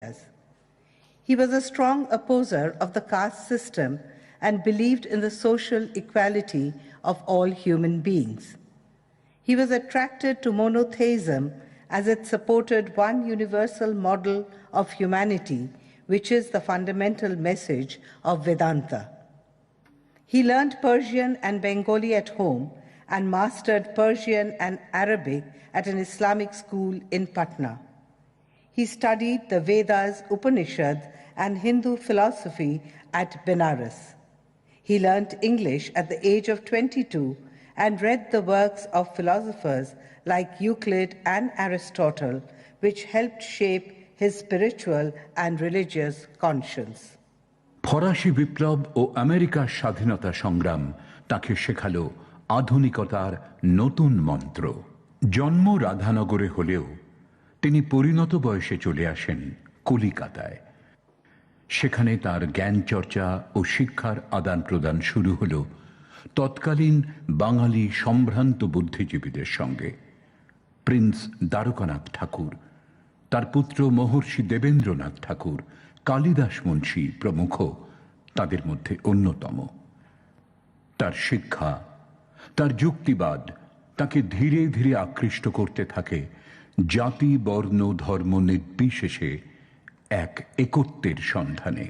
Vedas. He was a strong opposer of the caste system and believed in the social equality of all human beings. He was attracted to monotheism as it supported one universal model of humanity, which is the fundamental message of Vedanta. He learned Persian and Bengali at home and mastered Persian and Arabic at an Islamic school in Patna. He studied the Vedas, Upanishads, and Hindu philosophy at Benares. He learned English at the age of 22 and read the works of philosophers like Euclid and Aristotle, which helped shape his spiritual and religious conscience. ফরাসি বিপ্লব ও আমেরিকার স্বাধীনতা সংগ্রাম তাকে শেখালো আধুনিকতার নতুন মন্ত্র। জন্ম রাধানগরে হলেও তিনি পরিণত বয়সে চলে আসেন কলিকাতায়। সেখানে তার জ্ঞান চর্চা ও শিক্ষার আদান প্রদান শুরু হল তৎকালীন বাঙালি সম্ভ্রান্ত বুদ্ধিজীবীদের সঙ্গে। প্রিন্স দ্বারকানাথ ঠাকুর, তার পুত্র মহর্ষি দেবেন্দ্রনাথ ঠাকুর, কালিদাস মুন্সী প্রমুখ তাদের মধ্যে অন্যতম। তার শিক্ষা, তার যুক্তিবাদ তাকে ধীরে ধীরে আকৃষ্ট করতে থাকে জাতি, বর্ণ, ধর্ম নির্বিশেষে এক একত্বের সন্ধানে।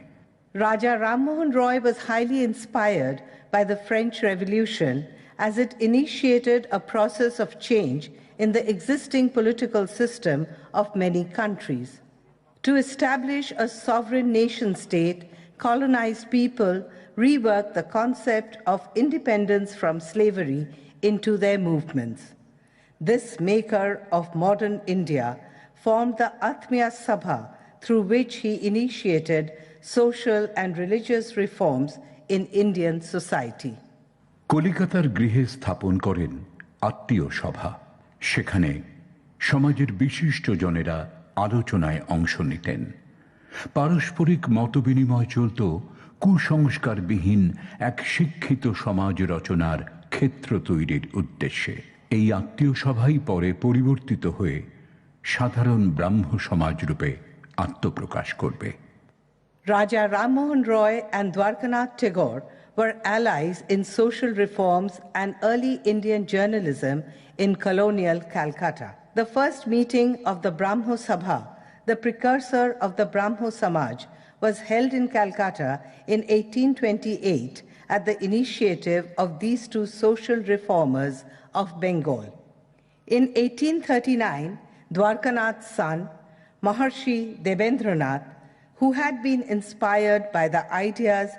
Raja Ram Mohan Roy was highly inspired by the French Revolution as it initiated a process of change in the existing political system of many countries. To establish a sovereign nation-state, colonized people reworked the concept of independence from slavery into their movements. This maker of modern India formed the Atmiya Sabha, through which he initiated social and religious reforms in Indian society. কলিকাতার গৃহে স্থাপন করেন আত্মীয় সভা। সেখানে সমাজের বিশিষ্ট জনেরা আলোচনায় অংশ নিতেন। পারস্পরিক মতবিনিময় চলত কুসংস্কারবিহীন এক শিক্ষিত সমাজ রচনার ক্ষেত্র তৈরির উদ্দেশ্যে। এই আত্মীয় সভাই পরে পরিবর্তিত হয়ে সাধারণ ব্রাহ্ম সমাজ রূপে আত্মপ্রকাশ করবে। Raja Ram Mohan Roy and Dwarkanath Tagore were allies in social reforms and early Indian journalism in colonial Calcutta. The first meeting of the Brahmo Sabha, the precursor of the Brahmo Samaj, was held in Calcutta in 1828 at the initiative of these two social reformers of Bengal. In 1839, Dwarkanath's son, Maharshi Debendranath, who had been inspired by the ideas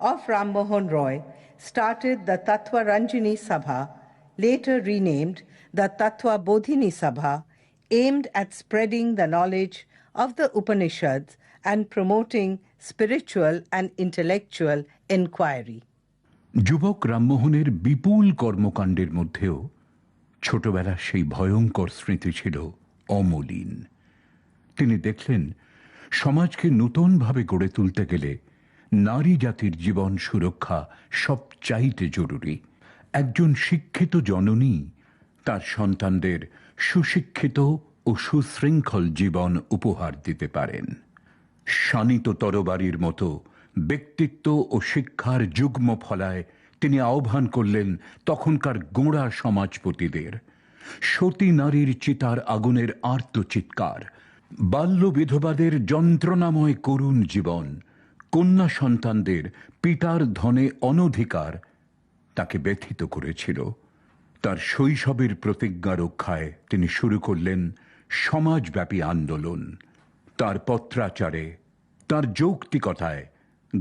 of Ram Mohan Roy, started the Tattva Ranjini Sabha, later renamed the Tattva Bodhini Sabha, aimed at spreading the knowledge of the Upanishads and promoting spiritual and intellectual inquiry. যুবক রামমোহনের বিপুল কর্মকাণ্ডের মধ্যেও ছোটবেলার সেই ভয়ঙ্কর স্মৃতি ছিল অমলিন। তিনি দেখলেন সমাজকে নূতনভাবে গড়ে তুলতে গেলে নারী জাতির জীবন সুরক্ষা সবচাইতে জরুরি। একজন শিক্ষিত জননী তার সন্তানদের সুশিক্ষিত ও সুশৃঙ্খল জীবন উপহার দিতে পারেন। শানিত তরবারির মতো ব্যক্তিত্ব ও শিক্ষার যুগ্ম ফলায় তিনি আহ্বান করলেন তখনকার গোঁড়া সমাজপতিদের। সতী নারীর চিতার আগুনের আর্ত চিৎকার, বাল্য বিধবাদের যন্ত্রণাময় করুণ জীবন, কন্যা সন্তানদের পিতার ধনে অনধিকার তাকে ব্যথিত করেছিল। তার শৈশবের প্রতিজ্ঞা রক্ষায় তিনি শুরু করলেন সমাজব্যাপী আন্দোলন। তার পত্রাচারে, তার যৌক্তিকতায়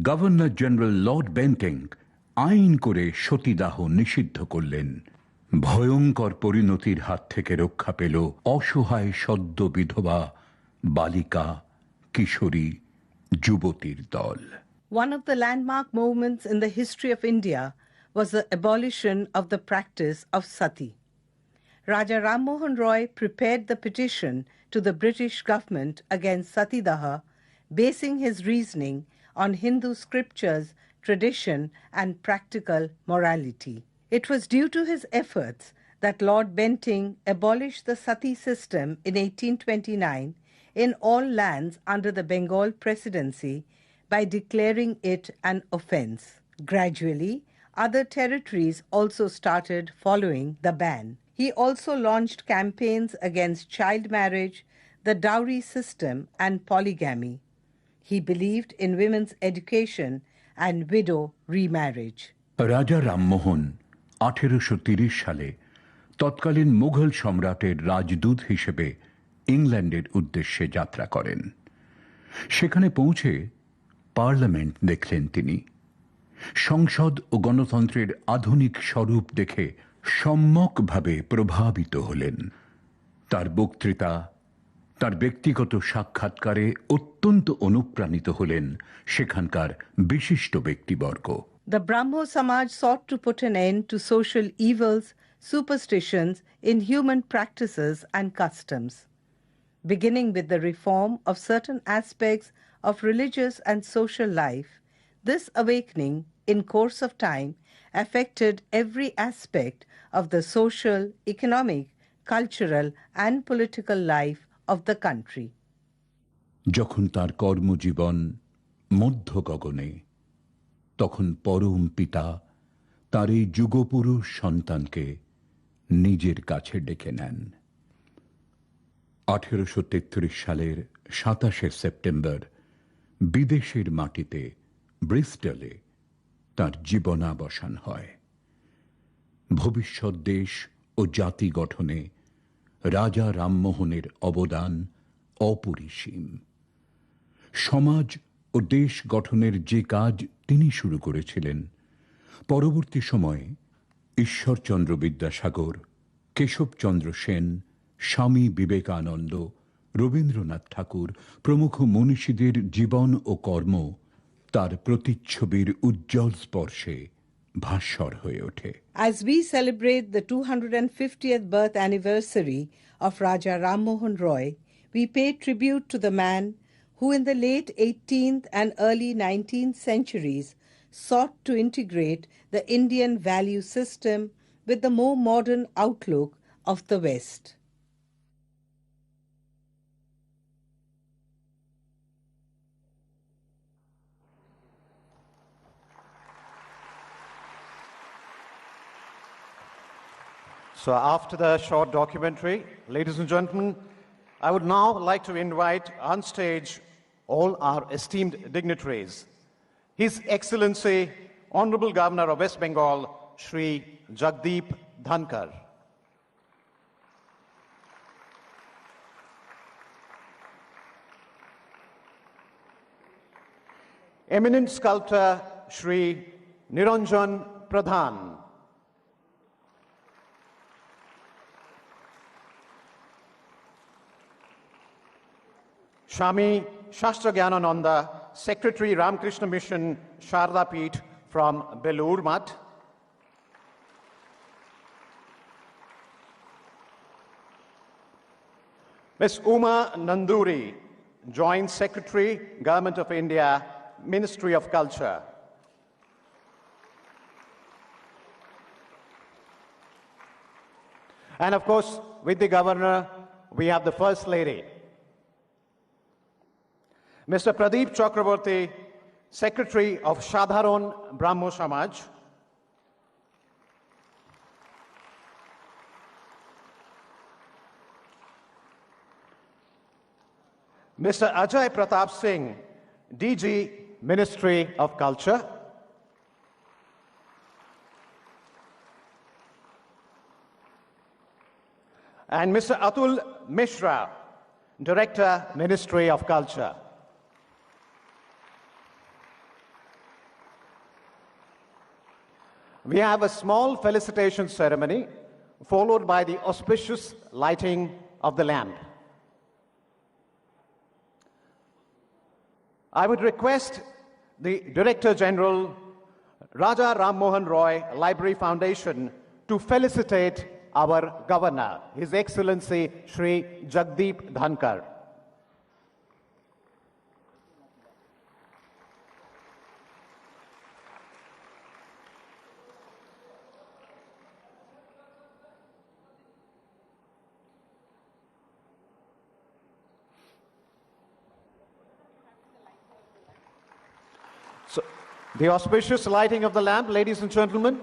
গভর্নর জেনারেল লর্ড বেন্টিং আইন করে সতীদাহ নিষিদ্ধ করলেন। ভয়ঙ্কর পরিণতির হাত থেকে রক্ষা পেল অসহায় সদ্য বিধবা, বালিকা, কিশোরী, যুবতীর দল। One of the landmark movements in the history of India was the abolition of the practice of sati. Raja Ram Mohan Roy prepared the petition to the British government against Satidaha, basing his reasoning on Hindu scriptures, tradition, and practical morality. It was due to his efforts that Lord Bentinck abolished the sati system in 1829, in all lands under the Bengal presidency by declaring it an offense. Gradually, other territories also started following the ban. He also launched campaigns against child marriage, the dowry system, and polygamy. He believed in women's education and widow remarriage. রাজা রামমোহন 1830 সালে তৎকালীন মুঘল সম্রাটের রাজদূত হিসেবে ইংল্যান্ডের উদ্দেশ্যে যাত্রা করেন। সেখানে পৌঁছে পার্লামেন্ট দেখলেন তিনি। সংসদ ও গণতন্ত্রের আধুনিক স্বরূপ দেখে সম্যকভাবে প্রভাবিত হলেন। তার বক্তৃতা, তার ব্যক্তিগত সাক্ষাৎকারে অত্যন্ত অনুপ্রাণিত হলেন সেখানকার বিশিষ্ট ব্যক্তিবর্গ। The Brahmo Samaj sought to put an end to social evils, superstitions in human practices and customs. Beginning with the reform of certain aspects of religious and social life, this awakening, in course of time, affected every aspect of the social, economic, cultural, and political life of the country. যখন তার কর্মজীবন মধ্য গগনে, তখন পরম পিতা তার এই যুগপুরুষ সন্তানকে নিজের কাছে ডেকে নেন। 1833 সালের 27 সেপ্টেম্বর বিদেশের মাটিতে ব্রিস্টলে তার জীবনাবসান হয়। ভবিষ্যৎ দেশ ও জাতি গঠনে রাজা রামমোহনের অবদান অপরিসীম। সমাজ ও দেশ গঠনের যে কাজ তিনি শুরু করেছিলেন, পরবর্তী সময়ে ঈশ্বরচন্দ্র বিদ্যাসাগর, কেশবচন্দ্র সেন, স্বামী বিবেকানন্দ, রবীন্দ্রনাথ ঠাকুর প্রমুখ মনীষীদের জীবন ও কর্ম তার প্রতিচ্ছবির উজ্জ্বল স্পর্শে ভাস্বর হয়ে ওঠে। As we celebrate the 250th birth anniversary of Raja Ram Mohan Roy, we pay tribute to the man who in the late 18th and early 19th centuries sought to integrate the Indian value system with the more modern outlook of the West. So after the short documentary, ladies and gentlemen, I would now like to invite on stage all our esteemed dignitaries. His Excellency, Honorable Governor of West Bengal, Shri Jagdeep Dhankar. Eminent sculptor, Shri Niranjan Pradhan. Swami Shastra Gyanananda, Secretary Ramakrishna Mission, Sharda Peeth from Belur Math. Ms. Uma Nanduri, Joint Secretary, Government of India, Ministry of Culture. And of course, with the Governor, we have the First Lady. Mr. Pradeep Chakraborty, Secretary of Shadharon Brahmo Samaj. Mr. Ajay Pratap Singh, DG, Ministry of Culture. And Mr. Atul Mishra, Director, Ministry of Culture. We have a small felicitation ceremony followed by the auspicious lighting of the lamp. I would request the Director General, Raja Ram Mohan Roy Library Foundation, to felicitate our Governor, His Excellency Shri Jagdeep Dhankar. So, the auspicious lighting of the lamp, ladies and gentlemen.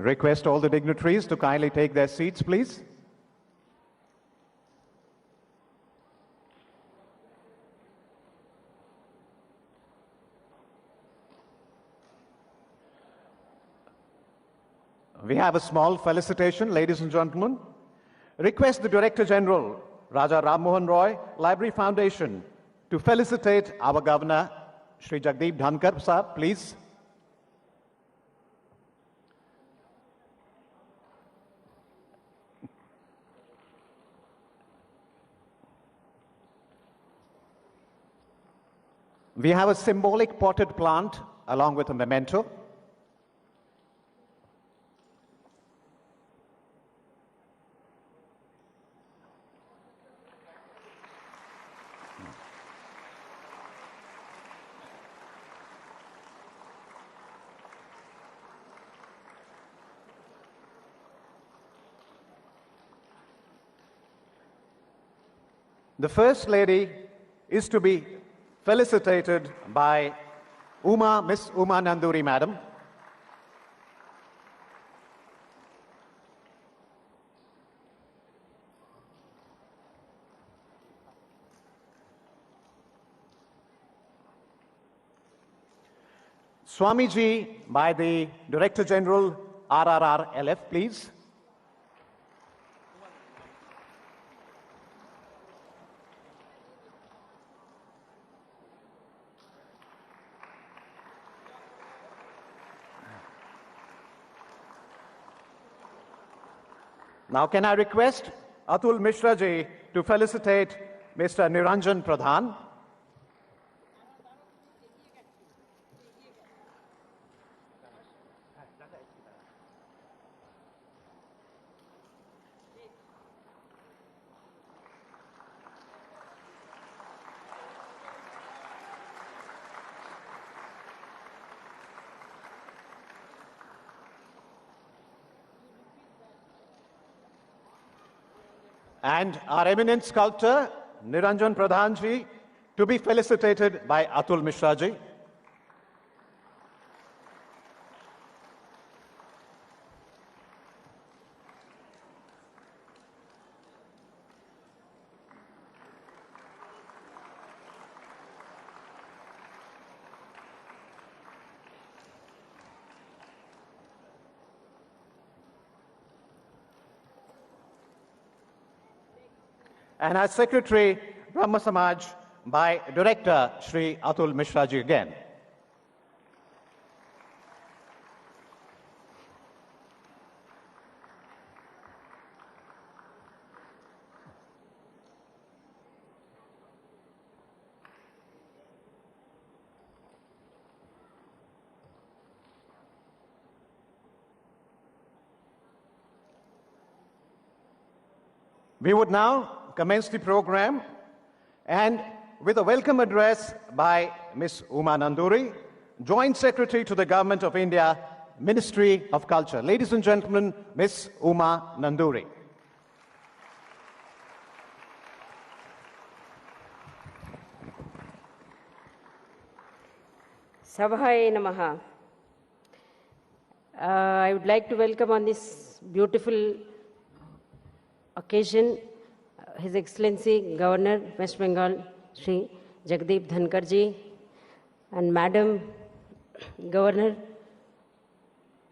Request all the dignitaries to kindly take their seats, please. We have a small felicitation, ladies and gentlemen. Request the Director General, Raja Ram Mohan Roy, Library Foundation, to felicitate our Governor, Shri Jagdeep Dhankar Sahab, please. We have a symbolic potted plant along with a memento. The First Lady is to be felicitated by Miss Uma Nanduri, Madam. Swamiji by the Director General, RRR LF, please. Now, can I request Atul Mishra ji to felicitate Mr. Niranjan Pradhan? And our eminent sculptor, Niranjan Pradhan ji, to be felicitated by Atul Mishra ji. And as Secretary, Brahma Samaj, by Director Shri Atul Mishra ji again. We would now commence the program, and with a welcome address by Ms. Uma Nanduri, Joint Secretary to the Government of India, Ministry of Culture. Ladies and gentlemen, Ms. Uma Nanduri. Sabhaya Namaha. I would like to welcome on this beautiful occasion His Excellency Governor West Bengal Shri Jagdeep Dhankar ji and Madam Governor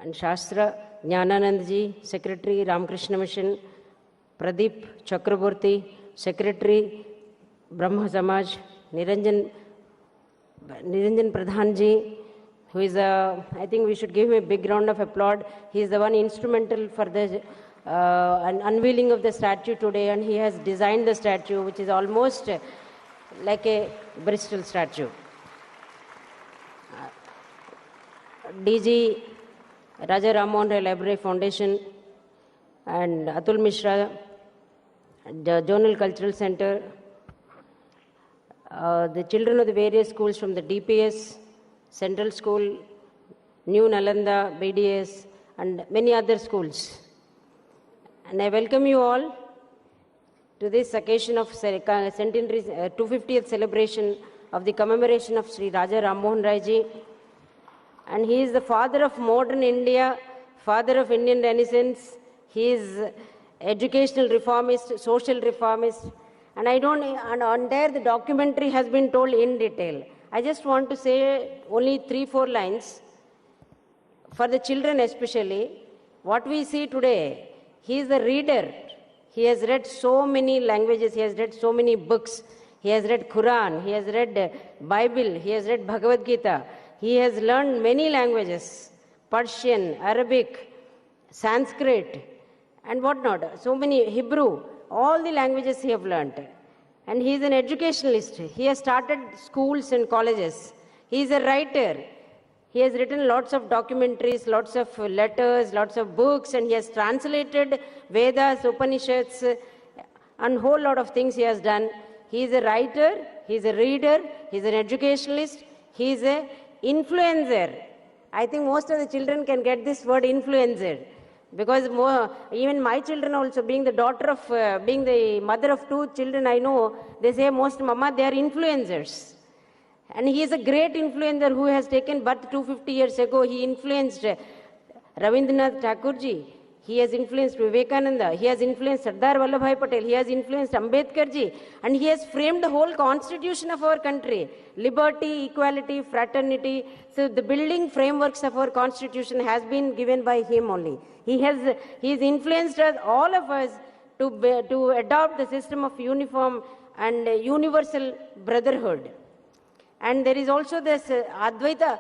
and Shastra Jnananand ji, Secretary Ramakrishna Mission, Pradeep Chakraborty, Secretary Brahma Samaj, Niranjan Pradhan ji, who is I think we should give him a big round of applause. He is the one instrumental for the an unveiling of the statue today, and he has designed the statue, which is almost like a Bristol statue. DG Raja Ram Mohan Roy Library Foundation and Atul Mishra, the Zonal Cultural Center, the children of the various schools from the DPS, Central School, New Nalanda, BDS, and many other schools. And I welcome you all to this occasion of centenary 250th celebration of the commemoration of Sri Raja Ram Mohan Roy ji. And he is the father of modern India, father of Indian Renaissance. He is educational reformist, social reformist. And on there the documentary has been told in detail. I just want to say only 3-4 lines. For the children especially, what we see today, he is a reader. He has read so many languages, he has read so many books. He has read Quran, he has read Bible, he has read Bhagavad Gita. He has learned many languages, Persian, Arabic, Sanskrit, and whatnot. So many, Hebrew, all the languages he has learned. And he is an educationalist. He has started schools and colleges. He is a writer. He has written lots of documentaries, lots of letters, lots of books, and he has translated Vedas, Upanishads, and a whole lot of things he has done. He is a writer, he is a reader, he is an educationalist, he is an influencer. I think most of the children can get this word influencer. Because even my children also, being the mother of 2 children, I know, they say most mama, they are influencers. And he is a great influencer who has taken birth 250 years ago. He influenced Rabindranath Tagore ji. He has influenced Vivekananda. He has influenced Sardar Vallabhbhai Patel. He has influenced Ambedkar ji. And he has framed the whole constitution of our country. Liberty, equality, fraternity. So the building frameworks of our constitution has been given by him only. He has influenced us, all of us, to adopt the system of uniform and universal brotherhood. And there is also this Advaita,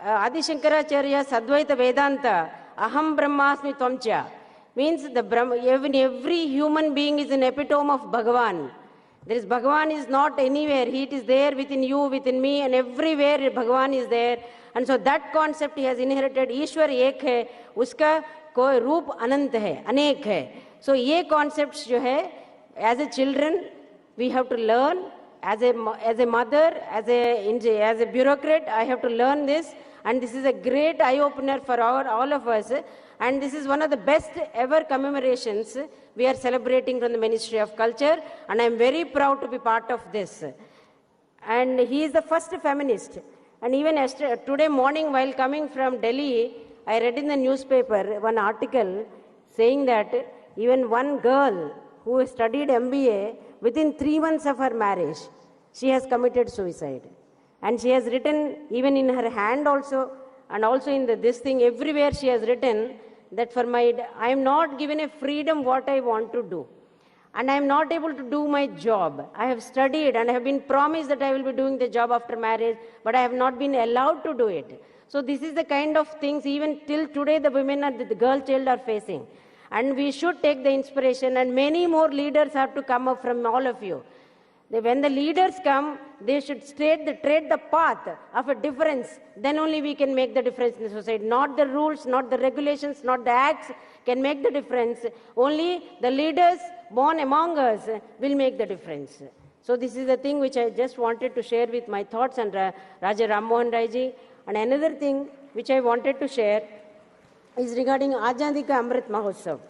Adi Shankaracharya's Advaita Vedanta, Aham Brahmasmi Tvamcha, means every human being is an epitome of Bhagavan. There is Bhagavan is not anywhere. He is there within you, within me, and everywhere Bhagavan is there. And so that concept he has inherited. Ishwar ek hai, uska koi roop anant hai, anek hai. So ye concepts jo hai, as a children, we have to learn. As a mother, as a bureaucrat, I have to learn this, and this is a great eye-opener for all of us. And this is one of the best ever commemorations we are celebrating from the Ministry of Culture, and I am very proud to be part of this. And he is the first feminist. And even today morning, while coming from Delhi, I read in the newspaper one article saying that even one girl who studied MBA, within 3 months of her marriage, she has committed suicide. And she has written, even in her hand also, and also in this thing, everywhere she has written that I am not given a freedom what I want to do. And I am not able to do my job. I have studied and I have been promised that I will be doing the job after marriage, but I have not been allowed to do it. So this is the kind of things even till today the women and the girl child are facing. And we should take the inspiration, and many more leaders have to come up from all of you. When the leaders come, they should tread the path of a difference. Then only we can make the difference in the society. Not the rules, not the regulations, not the acts can make the difference. Only the leaders born among us will make the difference. So this is the thing which I just wanted to share with my thoughts and Raja Ram Mohan Rai ji. And another thing which I wanted to share is regarding Azadi Ka Amrit Mahotsav.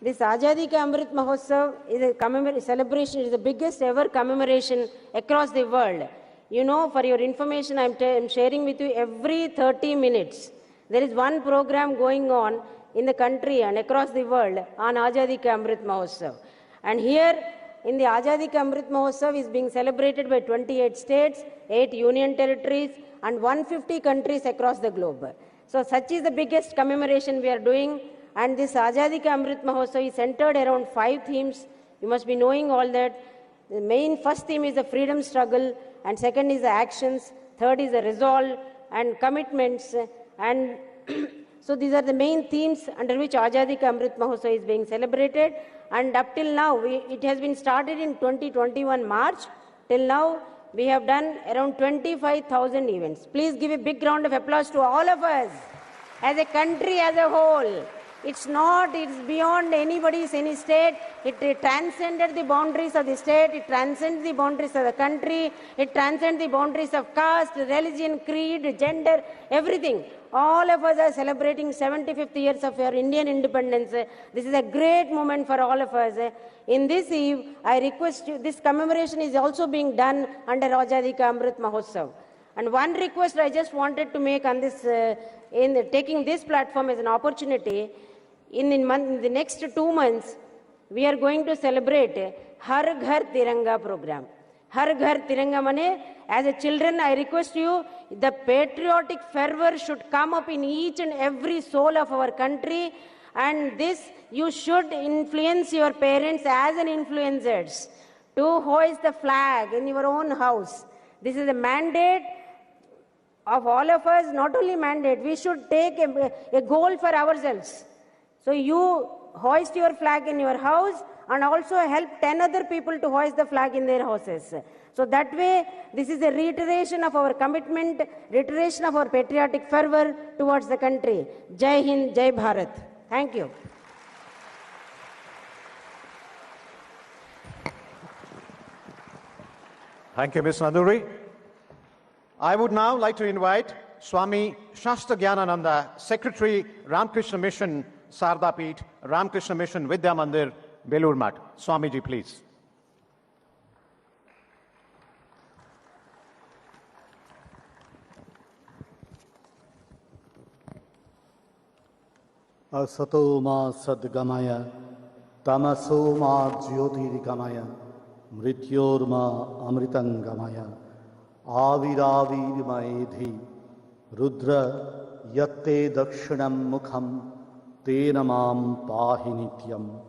This Azadi Ka Amrit Mahotsav is a celebration, it is the biggest ever commemoration across the world. You know, for your information, I am sharing with you every 30 minutes. There is one program going on in the country and across the world on Azadi Ka Amrit Mahotsav. And here in the Azadi Ka Amrit Mahotsav is being celebrated by 28 states, 8 union territories, and 150 countries across the globe. So such is the biggest commemoration we are doing. And this Azadi Ka Amrit Mahotsav is centered around 5 themes. You must be knowing all that. The first theme is the freedom struggle, and second is the actions, third is the resolve and commitments. And so these are the main themes under which Azadi Ka Amrit Mahotsav is being celebrated. And up till now, it has been started in 2021 March. Till now, we have done around 25,000 events. Please give a big round of applause to all of us as a country as a whole. It's beyond any state. It transcended the boundaries of the state. It transcends the boundaries of the country. It transcends the boundaries of caste, religion, creed, gender, everything. All of us are celebrating 75th years of our Indian independence. This is a great moment for all of us. In this eve, I request you, this commemoration is also being done under Azadi Ka Amrit Mahotsav. And one request I just wanted to make on this, taking this platform as an opportunity, in the next 2 months, we are going to celebrate Har Ghar Tiranga program. Har Ghar Tiranga mane, as a children, I request you, the patriotic fervor should come up in each and every soul of our country. And this, you should influence your parents as an influencers to hoist the flag in your own house. This is a mandate of all of us, not only mandate, we should take a goal for ourselves. So you hoist your flag in your house and also help 10 other people to hoist the flag in their houses. So that way, this is a reiteration of our commitment, reiteration of our patriotic fervor towards the country. Jai Hind, Jai Bharat. Thank you. Thank you, Ms. Naduri. I would now like to invite Swami Shastra Gyanananda, Secretary, Ramakrishna Mission, Sarda Peeth, Ramakrishna Mission, Vidya Mandir, Belur Math. Swamiji, please. Asato ma sadgamaya, tamaso ma jyotirgamaya, mrityor ma amritangamaya, aviravirmaedhi, rudra yatte dakshinam mukham, tenamam pahi nityam.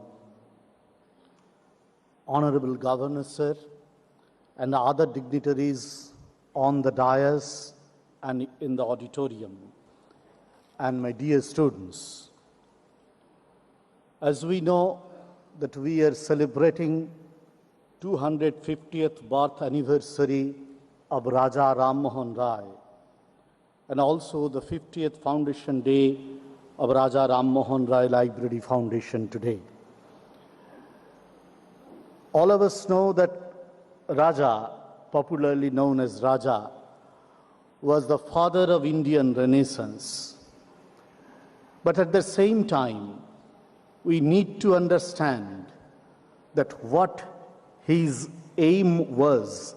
Honorable Governor, sir, and other dignitaries on the dais and in the auditorium, and my dear students, as we know that we are celebrating 250th birth anniversary of Raja Ram Mohan Rai, and also the 50th foundation day of Raja Ram Mohan Rai Library Foundation today. All of us know that Raja, popularly known as Raja, was the father of Indian Renaissance. But at the same time, we need to understand that what his aim was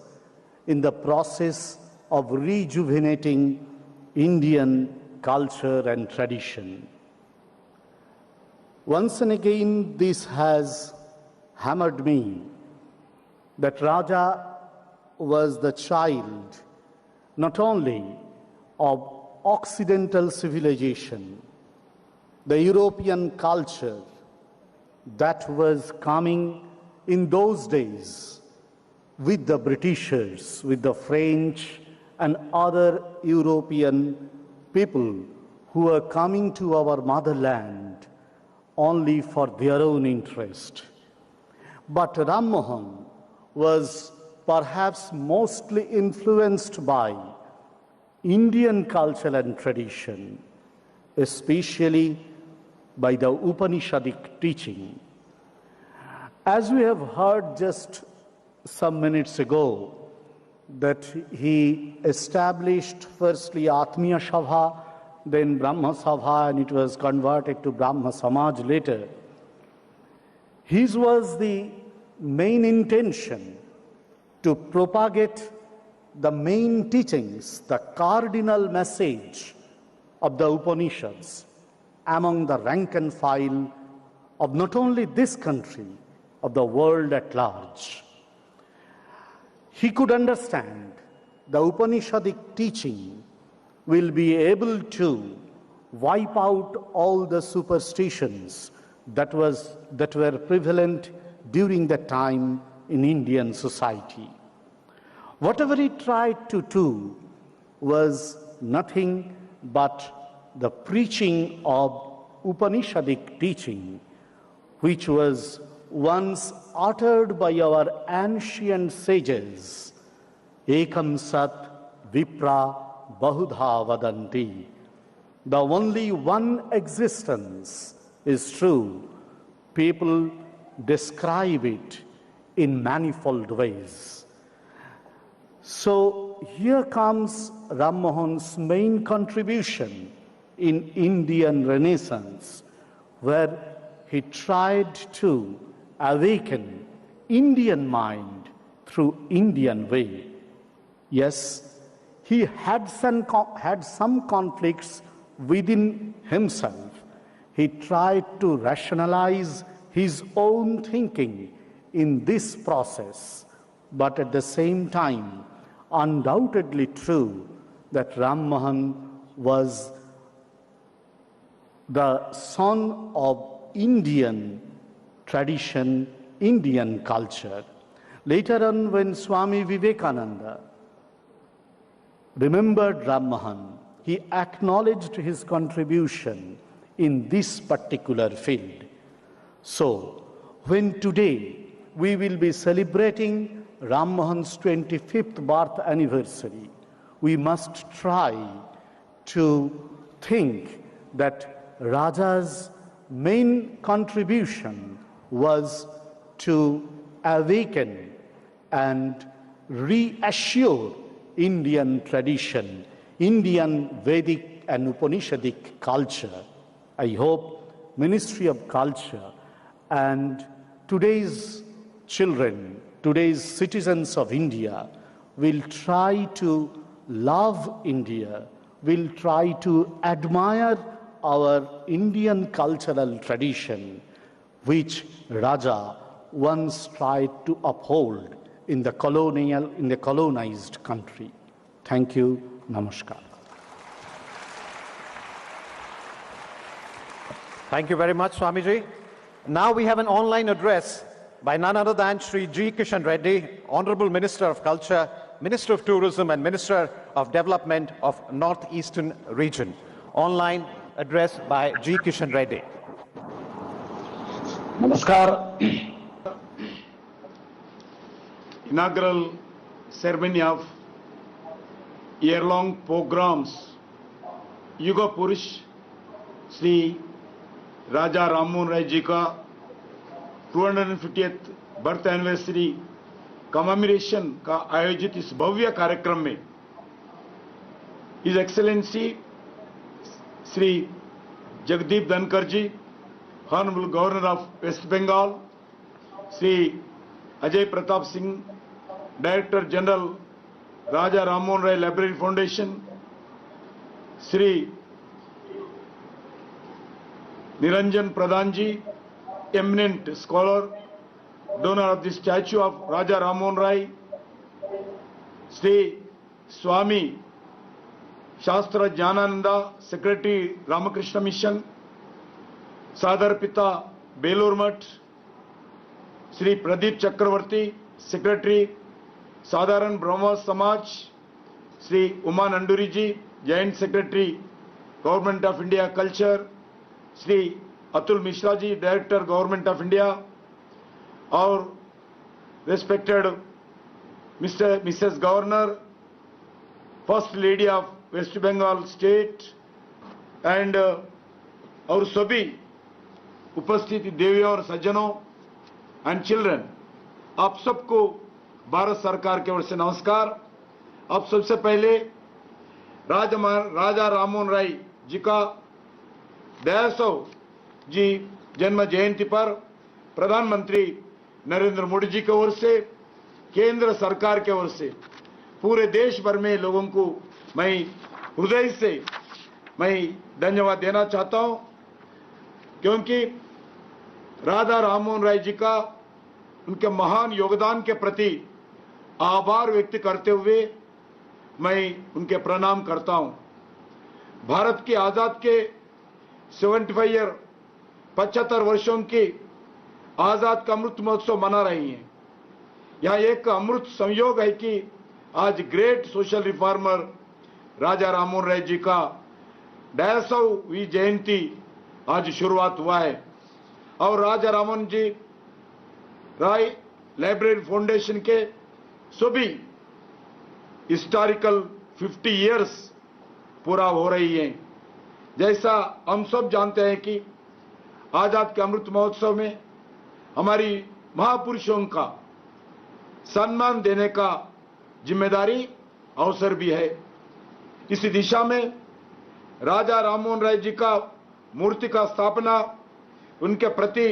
in the process of rejuvenating Indian culture and tradition. Once and again, this has hammered me that Raja was the child not only of Occidental civilization, the European culture that was coming in those days with the Britishers, with the French and other European people who were coming to our motherland only for their own interest. But Ram Mohan was perhaps mostly influenced by Indian culture and tradition, especially by the Upanishadic teaching. As we have heard just some minutes ago, that he established firstly Atmiya Sabha, then Brahma Sabha, and it was converted to Brahma Samaj later. His was the main intention to propagate the main teachings, the cardinal message of the Upanishads among the rank and file of not only this country, of the world at large. He could understand the Upanishadic teaching will be able to wipe out all the superstitions that were prevalent during that time in Indian society. Whatever he tried to do was nothing but the preaching of Upanishadic teaching, which was once uttered by our ancient sages, Ekam Sat Vipra Bahudha Vadanti. The only one existence is true. People describe it in manifold ways. So here comes Ram Mohan's main contribution in Indian Renaissance, where he tried to awaken Indian mind through Indian way. Yes, he had some conflicts within himself. He tried to rationalize his own thinking in this process, but at the same time, undoubtedly true that Ram Mohan was the son of Indian tradition, Indian culture. Later on, when Swami Vivekananda remembered Ram Mohan, he acknowledged his contribution in this particular field. So, when today we will be celebrating Ram Mohan's 25th birth anniversary, we must try to think that Raja's main contribution was to awaken and reassure Indian tradition, Indian Vedic and Upanishadic culture. I hope Ministry of Culture and today's children, today's citizens of India will try to love India, will try to admire our Indian cultural tradition, which Raja once tried to uphold in the colonized country. Thank you. Namaskar. Thank you very much, Swamiji. Now we have an online address by none other than Sri G. Kishan Reddy, Honorable Minister of Culture, Minister of Tourism and Minister of Development of Northeastern Region. Online address by G. Kishan Reddy. Namaskar. Inaugural ceremony of year-long programs, Yuga Purush Sri Raja Ram Mohan Rai ji का 250th birth anniversary commemoration का आयोजित इस भव्य कार्यक्रम में his excellency Shri Jagdeep Dhankhar ji, honourable governor of waste Bengal, Shri Ajay Pratap Singh, director general Raja Rammohan Roy library foundation, Shri Niranjan Pradhan ji, eminent scholar, donor of the statue of Raja Rammohan Rai, Sri Swami Shastra Jnananda, Secretary Ramakrishna Mission, Sadar Pita Belur Math, Sri Pradeep Chakravarti, Secretary Sadharan Brahma Samaj, Sri Uma Nanduri ji, Joint Secretary Government of India Culture, Sri Atul Mishra ji, director government of India, और respected Mrs governor, first lady of waste Bengal state, and और सभी उपस्थित देवियों और सज्जनों and children, आप सबको भारत सरकार की ओर से नमस्कार। अब सबसे पहले राजा राममोहन राय जी का 150 जी जन्म जयंती पर प्रधानमंत्री नरेंद्र मोदी जी की ओर से, केंद्र सरकार की ओर से पूरे देश भर में लोगों को मैं हृदय से धन्यवाद देना चाहता हूं, क्योंकि राजा राममोहन राय जी का उनके महान योगदान के प्रति आभार व्यक्त करते हुए मैं उनके प्रणाम करता हूं। भारत की आजाद के 75 वर्षों की आजाद का अमृत महोत्सव मना रही हैं। यह एक अमृत संयोग है कि आज ग्रेट सोशल रिफॉर्मर राजा राममोहन राय जी का 150वीं जयंती आज शुरुआत हुआ है, और राजा राममोहन जी राय लाइब्रेरी फाउंडेशन के सभी हिस्टोरिकल 50 इयर्स पूरा हो रही है। जैसा हम सब जानते हैं कि आजाद के अमृत महोत्सव में हमारी महापुरुषों का सम्मान देने का जिम्मेदारी अवसर भी है। इसी दिशा में राजा राममोहन राय जी का मूर्ति का स्थापना, उनके प्रति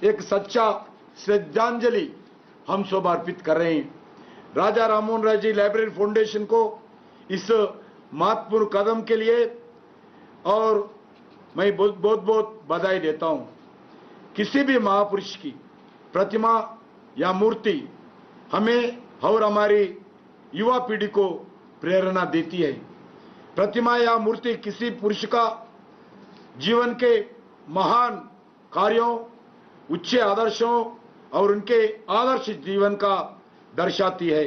एक सच्चा श्रद्धांजलि हम सब अर्पित कर रहे हैं। राजा राममोहन राय जी लाइब्रेरी फाउंडेशन को इस महत्वपूर्ण कदम के लिए और मैं बहुत बहुत बधाई देता हूं। किसी भी महापुरुष की प्रतिमा या मूर्ति हमें और हमारी युवा पीढ़ी को प्रेरणा देती है। प्रतिमा या मूर्ति किसी पुरुष का जीवन के महान कार्यों, उच्च आदर्शों और उनके आदर्श जीवन का दर्शाती है।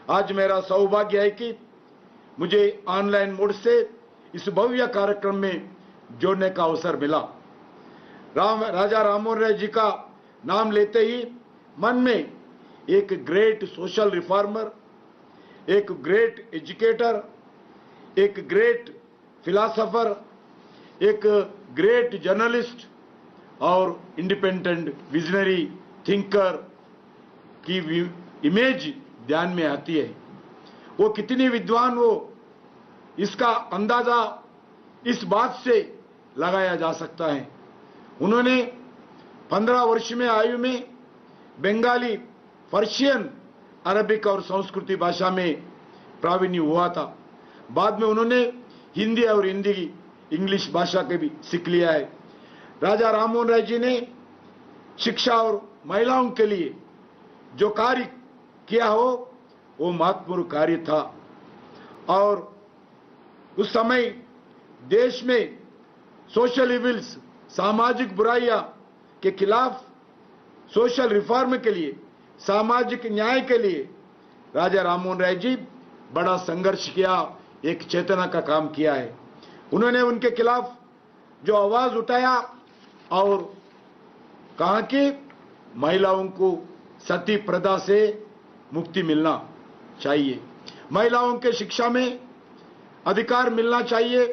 आज मेरा सौभाग्य है कि मुझे ऑनलाइन मोड से इस भव्य कार्यक्रम में जोड़ने का अवसर मिला। राजा राममोहन राय जी का नाम लेते ही मन में एक ग्रेट सोशल रिफॉर्मर, एक ग्रेट एजुकेटर, एक ग्रेट फिलोसोफर, एक ग्रेट जर्नलिस्ट और इंडिपेंडेंट विजनरी थिंकर की इमेज ध्यान में आती है। वो कितनी विद्वान हो, इसका अंदाजा इस बात से लगाया जा सकता है। उन्होंने 15 वर्ष में आयु में बंगाली, पर्शियन, अरबिक और संस्कृति भाषा में प्रावीण्य हुआ था। बाद में उन्होंने हिंदी और इंग्लिश भाषा के भी सीख लिया है। राजा राममोहन राय जी ने शिक्षा और महिलाओं के लिए जो कार्य किया हो वो महत्वपूर्ण कार्य था, और उस समय देश में सोशल इविल्स, सामाजिक बुराइयां के खिलाफ सोशल रिफॉर्म के लिए, सामाजिक न्याय के लिए राजा राममोहन राय जी बड़ा संघर्ष किया, एक चेतना का काम किया है। उन्होंने उनके खिलाफ जो आवाज उठाया और कहा कि महिलाओं को सती प्रथा से मुक्ति मिलना चाहिए, महिलाओं के शिक्षा में अधिकार मिलना चाहिए,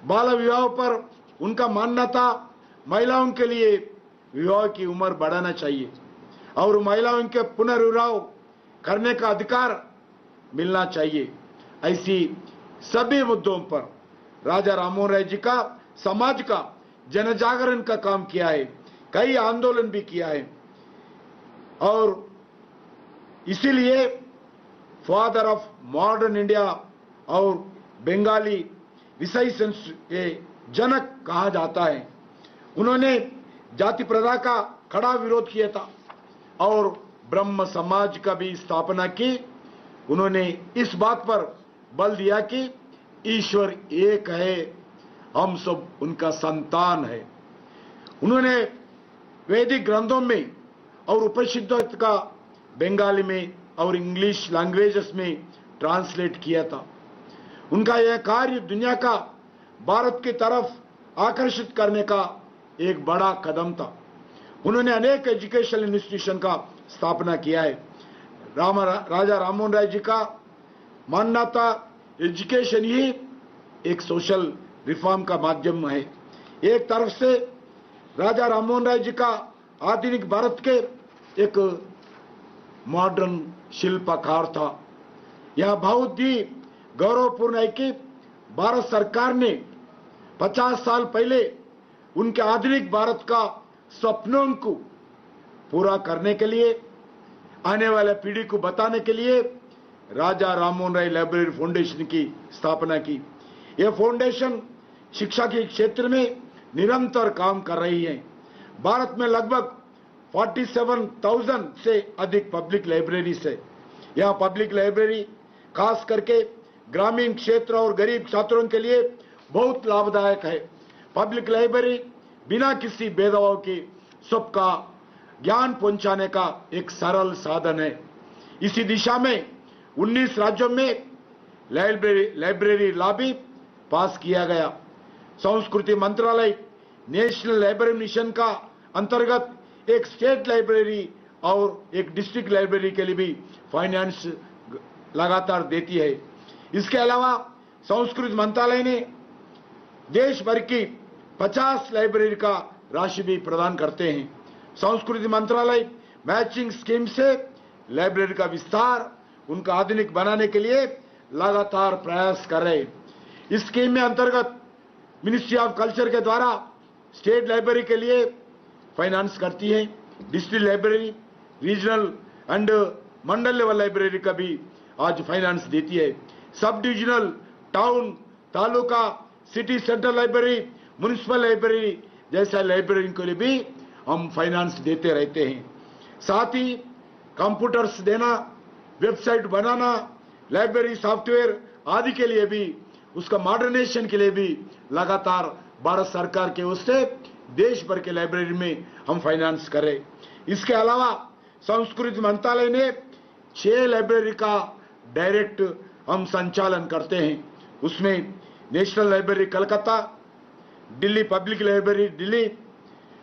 बाल विवाह पर उनका मानना था महिलाओं के लिए विवाह की उम्र बढ़ाना चाहिए और महिलाओं के पुनर्विवाह करने का अधिकार मिलना चाहिए। ऐसी सभी मुद्दों पर राजा राममोहन राय जी का समाज का जनजागरण का काम किया है, कई आंदोलन भी किया है, और इसीलिए फादर ऑफ मॉडर्न इंडिया और बंगाली रिसाइसेंस के जनक कहा जाता है। उन्होंने जाति प्रथा का कड़ा विरोध किया था और ब्रह्म समाज का भी स्थापना की। उन्होंने इस बात पर बल दिया कि ईश्वर एक है, हम सब उनका संतान है। उन्होंने वैदिक ग्रंथों में और उपनिषदों का बंगाली में और इंग्लिश लैंग्वेजेस में ट्रांसलेट किया था। उनका यह कार्य दुनिया का भारत की तरफ आकर्षित करने का एक बड़ा कदम था। उन्होंने अनेक एजुकेशनल इंस्टीट्यूशन का स्थापना किया है। राजा राममोहन राय जी का मानना था एजुकेशन ही एक सोशल रिफॉर्म का माध्यम है। एक तरफ से राजा राममोहन राय जी का आधुनिक भारत के एक मॉडर्न शिल्पकार था। यह बहुत ही गौरवपूर्ण है कि भारत सरकार ने 50 साल पहले उनके आधुनिक भारत का सपनों को पूरा करने के लिए, आने वाले पीढ़ी को बताने के लिए राजा राममोहन राय लाइब्रेरी फाउंडेशन की स्थापना की। यह फाउंडेशन शिक्षा के क्षेत्र में निरंतर काम कर रही है। भारत में लगभग 47,000 से अधिक पब्लिक लाइब्रेरीज है। यह पब्लिक लाइब्रेरी खास करके ग्रामीण क्षेत्र और गरीब छात्रों के लिए बहुत लाभदायक है। पब्लिक लाइब्रेरी बिना किसी भेदभाव के सबका ज्ञान पहुंचाने का एक सरल साधन है। इसी दिशा में 19 राज्यों में लाइब्रेरी लॉ भी पास किया गया। संस्कृति मंत्रालय नेशनल लाइब्रेरी मिशन का अंतर्गत एक स्टेट लाइब्रेरी और एक डिस्ट्रिक्ट लाइब्रेरी के लिए भी फाइनेंस लगातार देती है। इसके अलावा संस्कृति मंत्रालय ने देश भर की 50 लाइब्रेरी का राशि भी प्रदान करते हैं। संस्कृति मंत्रालय मैचिंग स्कीम से लाइब्रेरी का विस्तार, उनका आधुनिक बनाने के लिए लगातार प्रयास कर रहे हैं। इस स्कीम में अंतर्गत मिनिस्ट्री ऑफ कल्चर के द्वारा स्टेट लाइब्रेरी के लिए फाइनेंस करती है। District library, regional and Mandal level library का भी आज फाइनेंस देती है। Sub divisional, town, taluka, city centre library, municipal library जैसा लाइब्रेरी के लिए भी हम फाइनेंस देते रहते हैं। साथ ही कंप्यूटर्स देना, वेबसाइट बनाना, लाइब्रेरी सॉफ्टवेयर आदि के लिए भी, उसका मॉडर्नाइजेशन के लिए भी लगातार भारत सरकार के ओर से देश भर के लाइब्रेरी में हम फाइनेंस करें। इसके अलावा संस्कृति मंत्रालय ने 6 लाइब्रेरी का डायरेक्ट हम संचालन करते हैं। उसमें national library Calcutta, Delhi public library Delhi,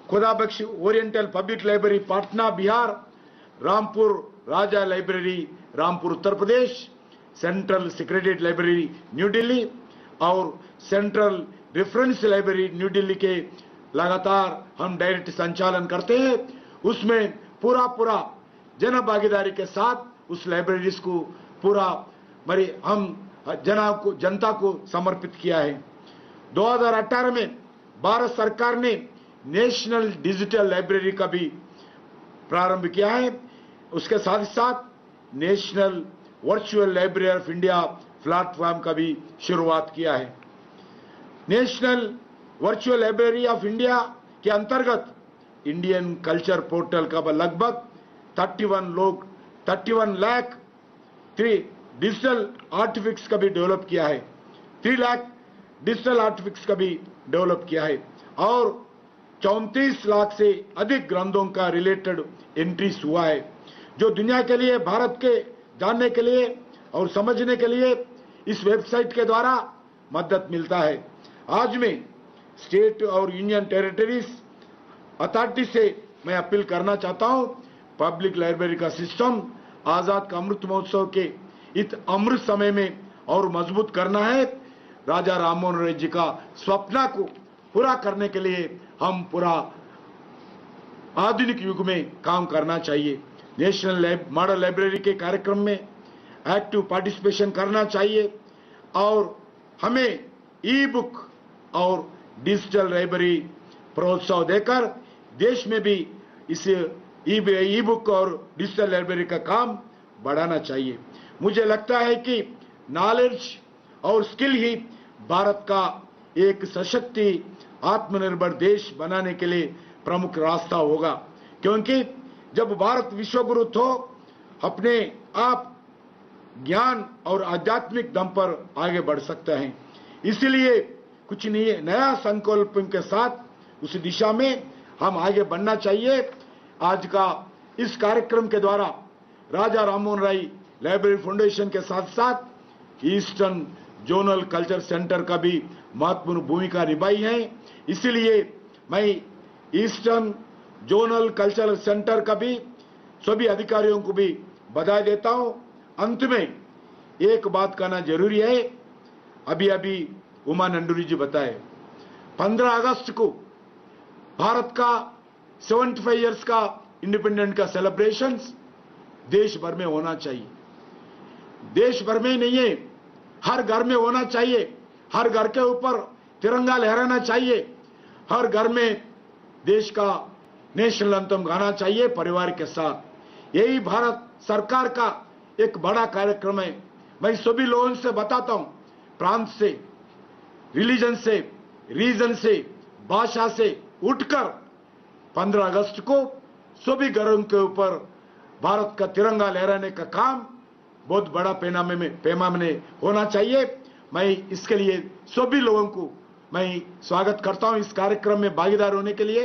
Khudabakhsh oriental public library Patna Bihar, Rampur Raja library Rampur Uttar Pradesh, central secretariat library New Delhi और central reference library New Delhi के लगातार हम डायरेक्ट संचालन करते हैं। उसमें पूरा जन भागीदारी के साथ उस लाइब्रेरीज को पूरा हम जनता को समर्पित किया है। 2018 में भारत सरकार ने नेशनल डिजिटल लाइब्रेरी का भी प्रारंभ किया है। उसके साथ ही साथ national virtual library of India platform का भी शुरुआत किया है। National virtual library of India के अंतर्गत इंडियन कल्चर पोर्टल का लगभग 31 लाख डिजिटल आर्टिफैक्ट्स का भी डेवलप किया है। 3 लाख डिजिटल आर्टिफैक्ट्स का भी डेवलप किया है और 34 लाख से अधिक ग्रंथों का रिलेटेड एंट्रीज हुआ है, जो दुनिया के लिए, भारत के जानने के लिए और समझने के लिए इस वेबसाइट के द्वारा मदद मिलता है। आज मैं स्टेट और यूनियन टेरिटरीज अथॉरिटी से मैं अपील करना चाहता हूं, पब्लिक लाइब्रेरी का सिस्टम आजाद का अमृत महोत्सव के इस अमृत समय में और मजबूत करना है। राजा राममोहन राय जी का स्वप्न को पूरा करने के लिए हम पूरा आधुनिक युग में काम करना चाहिए। नेशनल मॉडल लाइब्रेरी के कार्यक्रम में एक्टिव पार्टिसिपेशन करना चाहिए और हमें ई बुक और डिजिटल लाइब्रेरी प्रोत्साहन देकर देश में भी इस ई बुक और डिजिटल लाइब्रेरी का काम बढ़ाना चाहिए। मुझे लगता है कि नॉलेज और स्किल ही भारत का एक सशक्त आत्मनिर्भर देश बनाने के लिए प्रमुख रास्ता होगा, क्योंकि जब भारत विश्वगुरु तो अपने आप ज्ञान और आध्यात्मिक दम पर आगे बढ़ सकता है। इसलिए कुछ नया संकल्प के साथ उस दिशा में हम आगे बढ़ना चाहिए। आज का इस कार्यक्रम के द्वारा राजा राममोहन राय लाइब्रेरी फाउंडेशन के साथ साथ ईस्टर्न जोनल कल्चर सेंटर का भी महत्वपूर्ण भूमिका निभाई है। इसलिए मैं ईस्टर्न जोनल कल्चरल सेंटर का भी सभी अधिकारियों को भी बधाई देता हूं। अंत में एक बात कहना जरूरी है, अभी अभी उमा नंदूरी जी बताए 15 अगस्त को भारत का 75 इयर्स का इंडिपेंडेंट का सेलिब्रेशन देश भर में होना चाहिए। देश भर में नहीं है, हर घर में होना चाहिए। हर घर के ऊपर तिरंगा लहराना चाहिए। हर घर में देश का नेशनल एंथम गाना चाहिए परिवार के साथ। यही भारत सरकार का एक बड़ा कार्यक्रम है। मैं सभी लोगों से बताता हूं, प्रांत से, रिलीजन से, रीजन से, भाषा से उठकर 15 अगस्त को सभी घरों के ऊपर भारत का तिरंगा लहराने का काम बहुत बड़ा पैमाने में होना चाहिए। मैं इसके लिए सभी लोगों को मैं स्वागत करता हूं इस कार्यक्रम में भागीदार होने के लिए।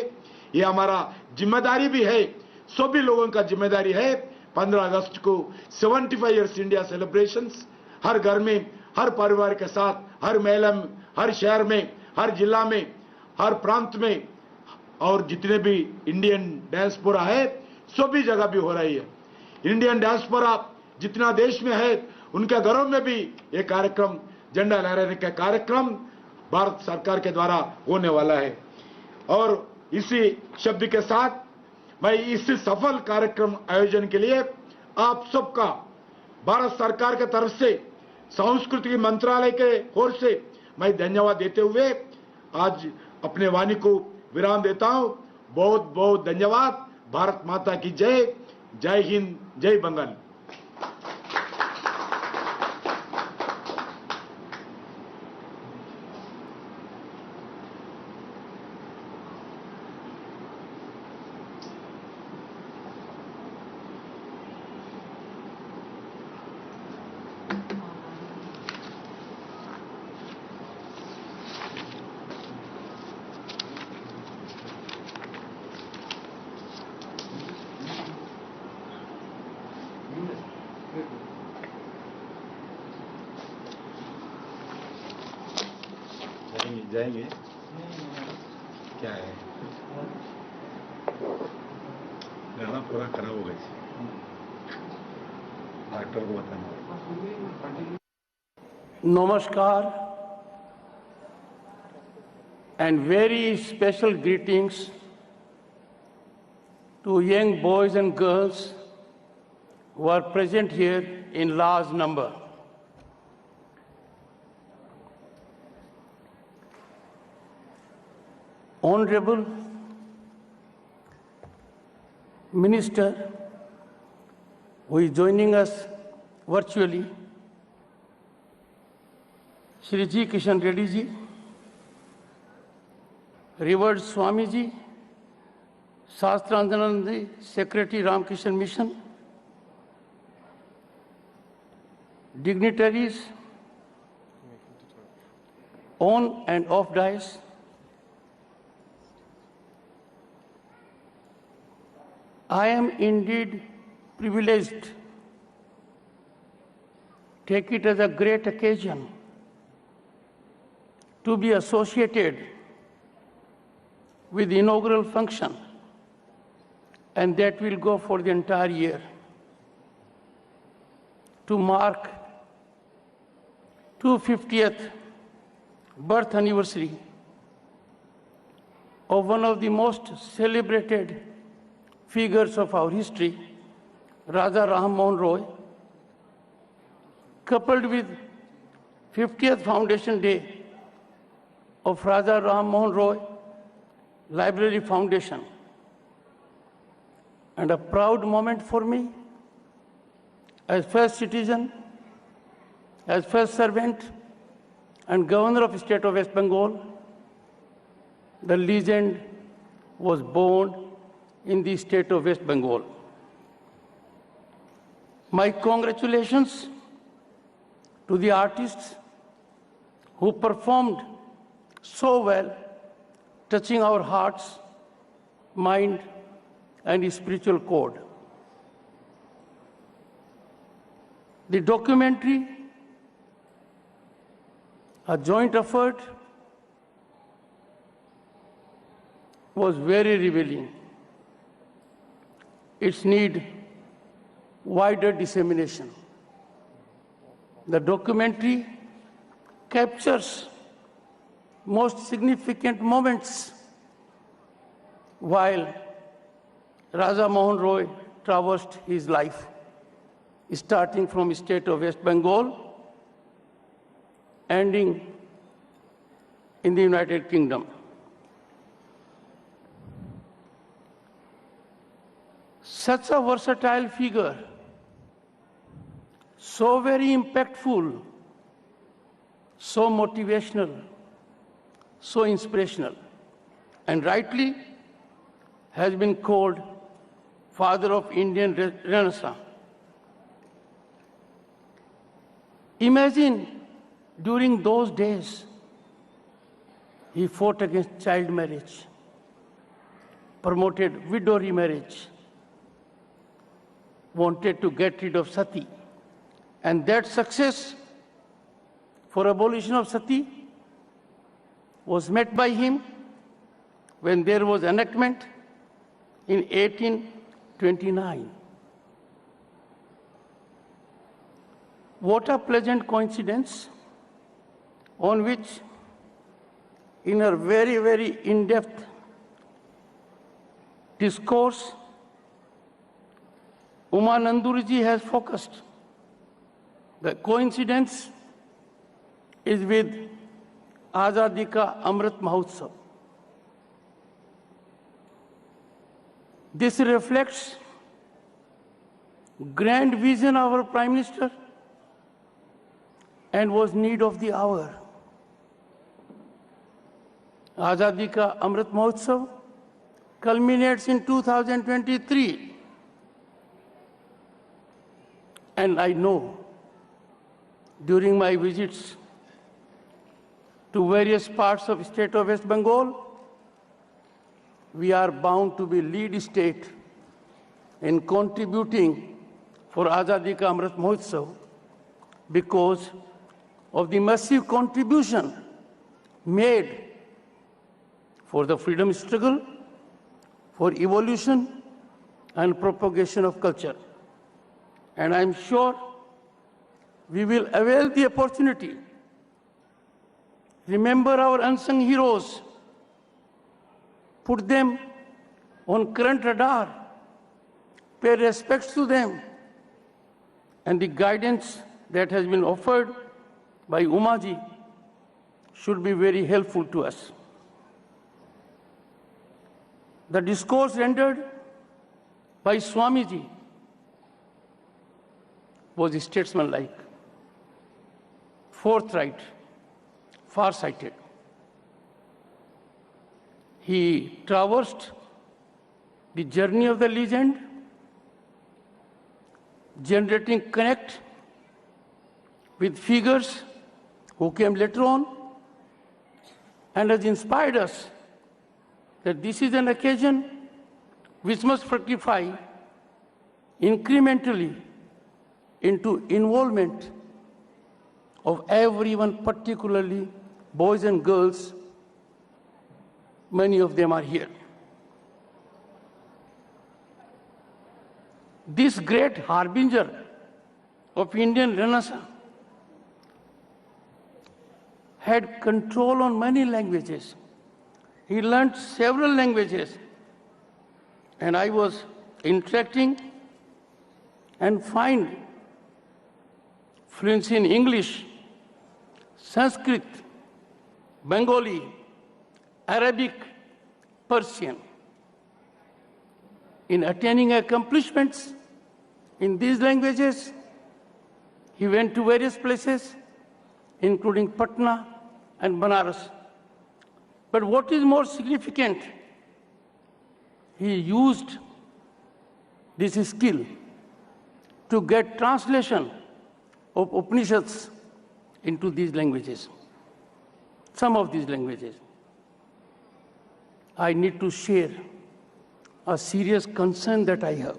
ये हमारा जिम्मेदारी भी है, सभी लोगों का जिम्मेदारी है। 15 अगस्त को 75 इयर्स इंडिया सेलिब्रेशंस हर घर में, हर परिवार के साथ, हर महिला, हर शहर में, हर जिला में, हर प्रांत में और जितने भी इंडियन डायस्पोरा है सभी जगह भी हो रही है। इंडियन डायस्पोरा जितना देश में है उनके घरों में भी ये कार्यक्रम, झंडा लहराने का कार्यक्रम भारत सरकार के द्वारा होने वाला है। और इसी शब्द के साथ मैं इस सफल कार्यक्रम आयोजन के लिए आप सबका भारत सरकार के तरफ से, संस्कृति मंत्रालय के ओर से मैं धन्यवाद देते हुए आज अपने वाणी को विराम देता हूं। बहुत बहुत धन्यवाद। भारत माता की जय। जय हिंद, जय बंगाल। जाएंगे क्या है, गाना पूरा खराब हो गया, डॉक्टर को बताना। Namaskar and very special greetings to young boys and girls who are present here in large number. Honorable Minister, who is joining us virtually, Shri Ji Kishan Reddy Ji, Revered Swami Ji, Shastranjanand Ji, Secretary Ramkishan Mission, dignitaries on and off dais, I am indeed privileged, take it as a great occasion to be associated with the inaugural function, and that will go for the entire year, to mark 250th birth anniversary of one of the most celebrated figures of our history, Raja Rammohan Roy, coupled with 50th Foundation Day of Raja Rammohan Roy Library Foundation. And a proud moment for me as first citizen as first servant and governor of the state of West Bengal, the legend was born in the state of West Bengal. My congratulations to the artists who performed so well, touching our hearts, mind, and spiritual chord. The documentary, a joint effort, was very revealing. Its need wider dissemination. The documentary captures most significant moments while Raja Mohan Roy traversed his life, starting from the state of West Bengal, ending in the United Kingdom. Such a versatile figure, so very impactful, so motivational, so inspirational, and rightly has been called father of Indian Renaissance. Imagine during those days, he fought against child marriage, promoted widow remarriage, wanted to get rid of sati. And that success for abolition of sati was met by him when there was enactment in 1829. What a pleasant coincidence on which, in her very, very in-depth discourse, Uma Nanduriji has focused. The coincidence is with Azadi Ka Amrit Mahotsav. This reflects grand vision of our Prime Minister and was need of the hour. Azadi Ka Amrit Mahotsav culminates in 2023. And I know during my visits to various parts of the state of West Bengal, we are bound to be lead state in contributing for Azadi Ka Amrit Mahotsav because of the massive contribution made for the freedom struggle, for evolution and propagation of culture. And I'm sure we will avail the opportunity. Remember our unsung heroes, put them on current radar, pay respects to them, and the guidance that has been offered by Umaji should be very helpful to us. The discourse rendered by Swamiji was statesmanlike, forthright, far-sighted. He traversed the journey of the legend, generating connect with figures who came later on, and has inspired us that this is an occasion which must fructify incrementally into involvement of everyone, particularly boys and girls. Many of them are here. This great harbinger of Indian Renaissance had control on many languages. He learned several languages. And I was interacting and find fluency in English, Sanskrit, Bengali, Arabic, Persian. In attaining accomplishments in these languages, He went to various places, including Patna and Banaras. But what is more significant, he used this skill to get translation of Upanishads into these languages, some of these languages. I need to share a serious concern that I have.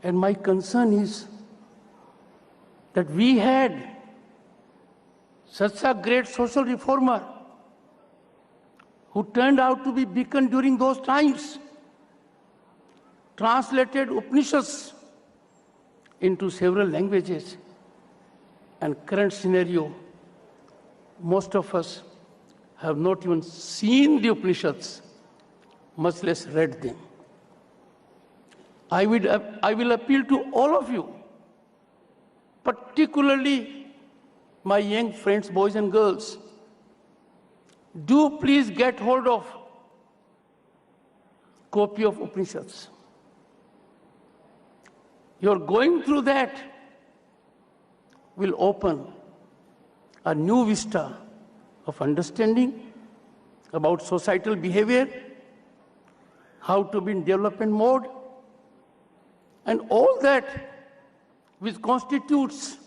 And my concern is that we had such a great social reformer who turned out to be beacon during those times, translated Upanishads into several languages. And current scenario, most of us have not even seen the Upanishads, much less read them. I will appeal to all of you, particularly my young friends, boys and girls. Do please get hold of copy of Upanishads. Your going through that will open a new vista of understanding about societal behavior, how to be in development mode, and all that which constitutes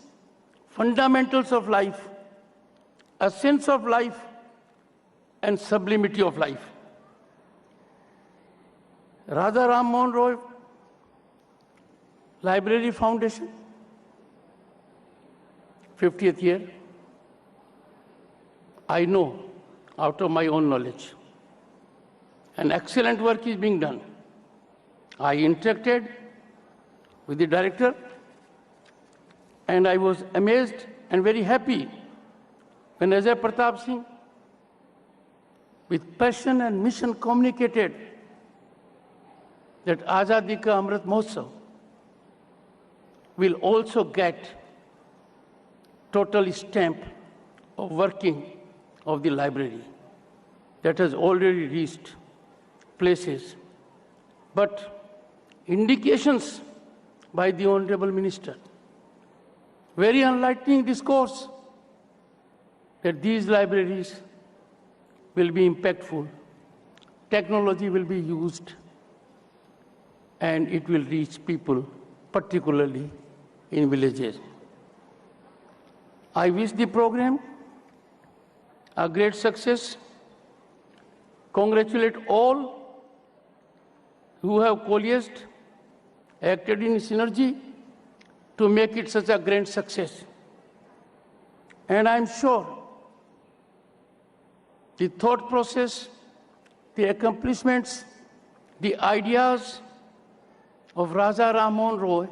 fundamentals of life, a sense of life, and sublimity of life. Raja Ram Mohan Roy Library Foundation, 50th year. I know, out of my own knowledge, an excellent work is being done. I interacted with the director, and I was amazed and very happy when Ajay Pratap Singh, with passion and mission, communicated that Azadi Ka Amrit Mahotsav will also get total stamp of working of the library that has already reached places. But indications by the Honorable Minister, very enlightening discourse, that these libraries will be impactful, technology will be used, and it will reach people, particularly in villages. I wish the program a great success. Congratulate all who have coalesced, acted in synergy to make it such a grand success. And I'm sure the thought process, the accomplishments, the ideas of Raja Ram Mohan Roy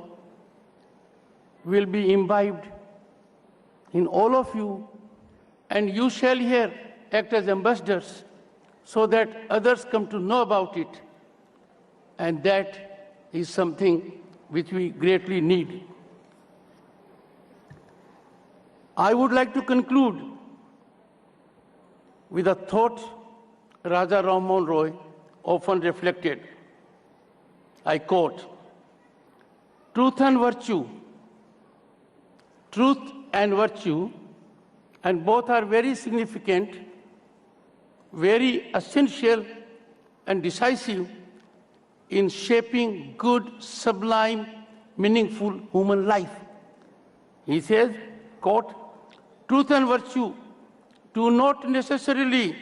will be imbibed in all of you, and you shall here act as ambassadors so that others come to know about it. And that is something which we greatly need. I would like to conclude with a thought Raja Ram Mohan Roy often reflected. I quote, truth and virtue, and both are very significant, very essential and decisive in shaping good, sublime, meaningful human life. He says, quote, truth and virtue do not necessarily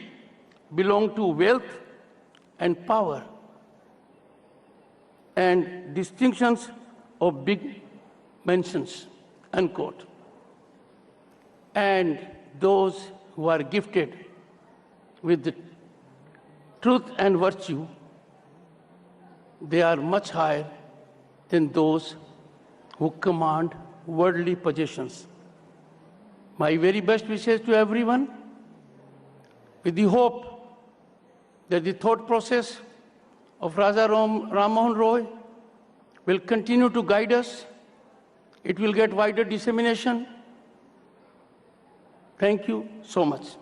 belong to wealth and power and distinctions of big mentions, unquote. And those who are gifted with the truth and virtue, they are much higher than those who command worldly possessions. My very best wishes to everyone, with the hope that the thought process of Raja Ram Mohan Roy will continue to guide us. It will get wider dissemination. Thank you so much.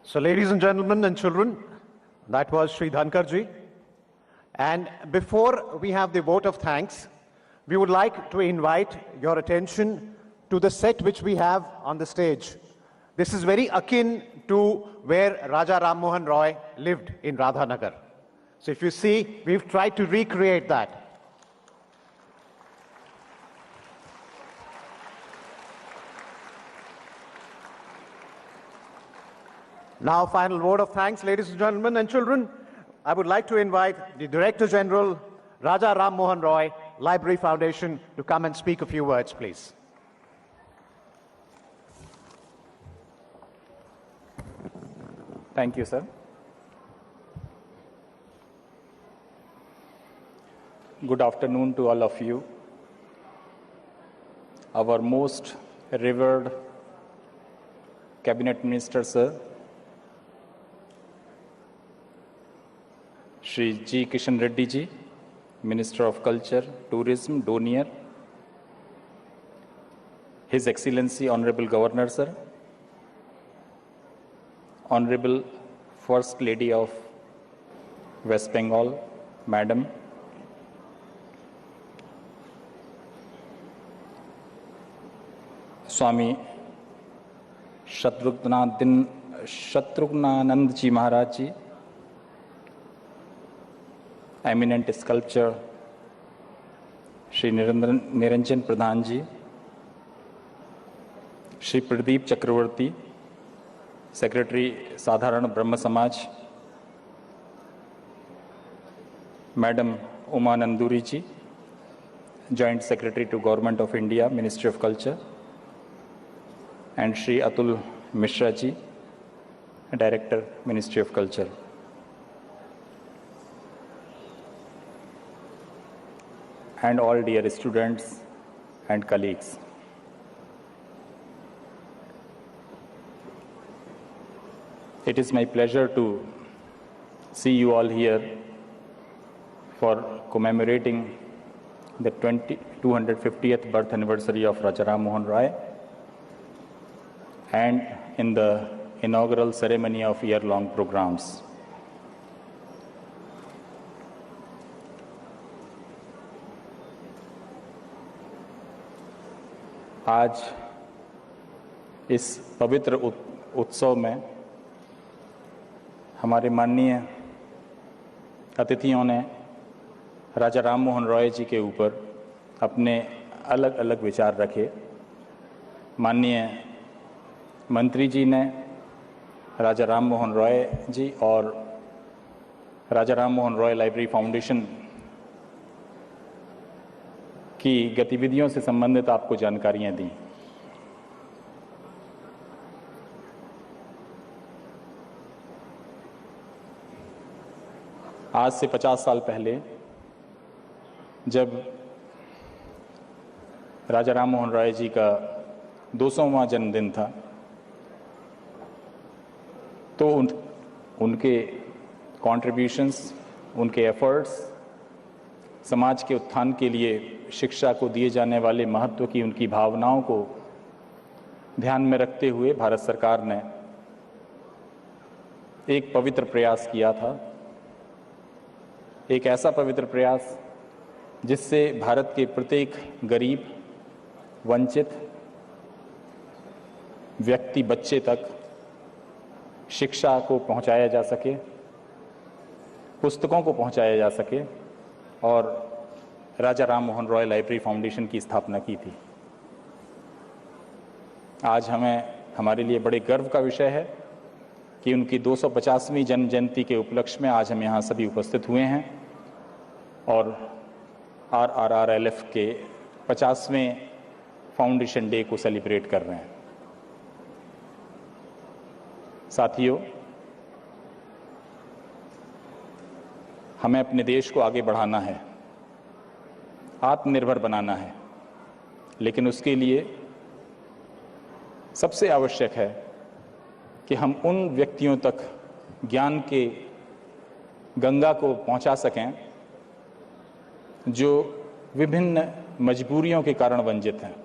So, ladies and gentlemen and children, that was Sri Dhankarji. And before we have the vote of thanks, we would like to invite your attention to the set which we have on the stage. This is very akin to where Raja Ram Mohan Roy lived in Radhanagar. So if you see, we've tried to recreate that. Now, final vote of thanks, ladies and gentlemen and children. I would like to invite the Director General, Raja Ram Mohan Roy, Library Foundation, to come and speak a few words, please. Thank you, sir. Good afternoon to all of you. Our most revered Cabinet Minister, sir, Shri G. Kishan Reddy ji, Minister of Culture, Tourism, Donier, His Excellency Honorable Governor, sir, Honorable First Lady of West Bengal, Madam, Swami Shatrughnanand Ji Maharaj Ji, eminent sculptor Shri Niranjan Pradhan Ji, Shri Pradeep Chakravarti, Secretary Sadharan Brahma Samaj, Madam Uma Nanduri Ji, Joint Secretary to Government of India, Ministry of Culture, and Shri Atul Mishra Ji, Director, Ministry of Culture. And all dear students and colleagues. It is my pleasure to see you all here for commemorating the 250th birth anniversary of Raja Ram Mohan Roy and in the inaugural ceremony of year-long programs. आज इस पवित्र उत्सव में हमारे माननीय अतिथियों ने राजा राम मोहन रॉय जी के ऊपर अपने अलग अलग विचार रखे। माननीय मंत्री जी ने राजा राम मोहन रॉय जी और राजा राम मोहन रॉय लाइब्रेरी फाउंडेशन की गतिविधियों से संबंधित आपको जानकारियां दी। आज से 50 साल पहले जब राजा राम मोहन रॉय जी का 200वां जन्मदिन था तो उनके कंट्रीब्यूशंस, उनके एफर्ट्स, समाज के उत्थान के लिए शिक्षा को दिए जाने वाले महत्व की उनकी भावनाओं को ध्यान में रखते हुए भारत सरकार ने एक पवित्र प्रयास किया था। एक ऐसा पवित्र प्रयास जिससे भारत के प्रत्येक गरीब, वंचित व्यक्ति, बच्चे तक शिक्षा को पहुंचाया जा सके, पुस्तकों को पहुंचाया जा सके और राजा राम मोहन रॉय लाइब्रेरी फाउंडेशन की स्थापना की थी। आज हमारे लिए बड़े गर्व का विषय है कि उनकी 250वीं जन्म जयंती के उपलक्ष्य में आज हम यहाँ सभी उपस्थित हुए हैं और RRRLF के 50वें फाउंडेशन डे को सेलिब्रेट कर रहे हैं। साथियों, हमें अपने देश को आगे बढ़ाना है, आत्मनिर्भर बनाना है, लेकिन उसके लिए सबसे आवश्यक है कि हम उन व्यक्तियों तक ज्ञान के गंगा को पहुंचा सकें जो विभिन्न मजबूरियों के कारण वंचित हैं।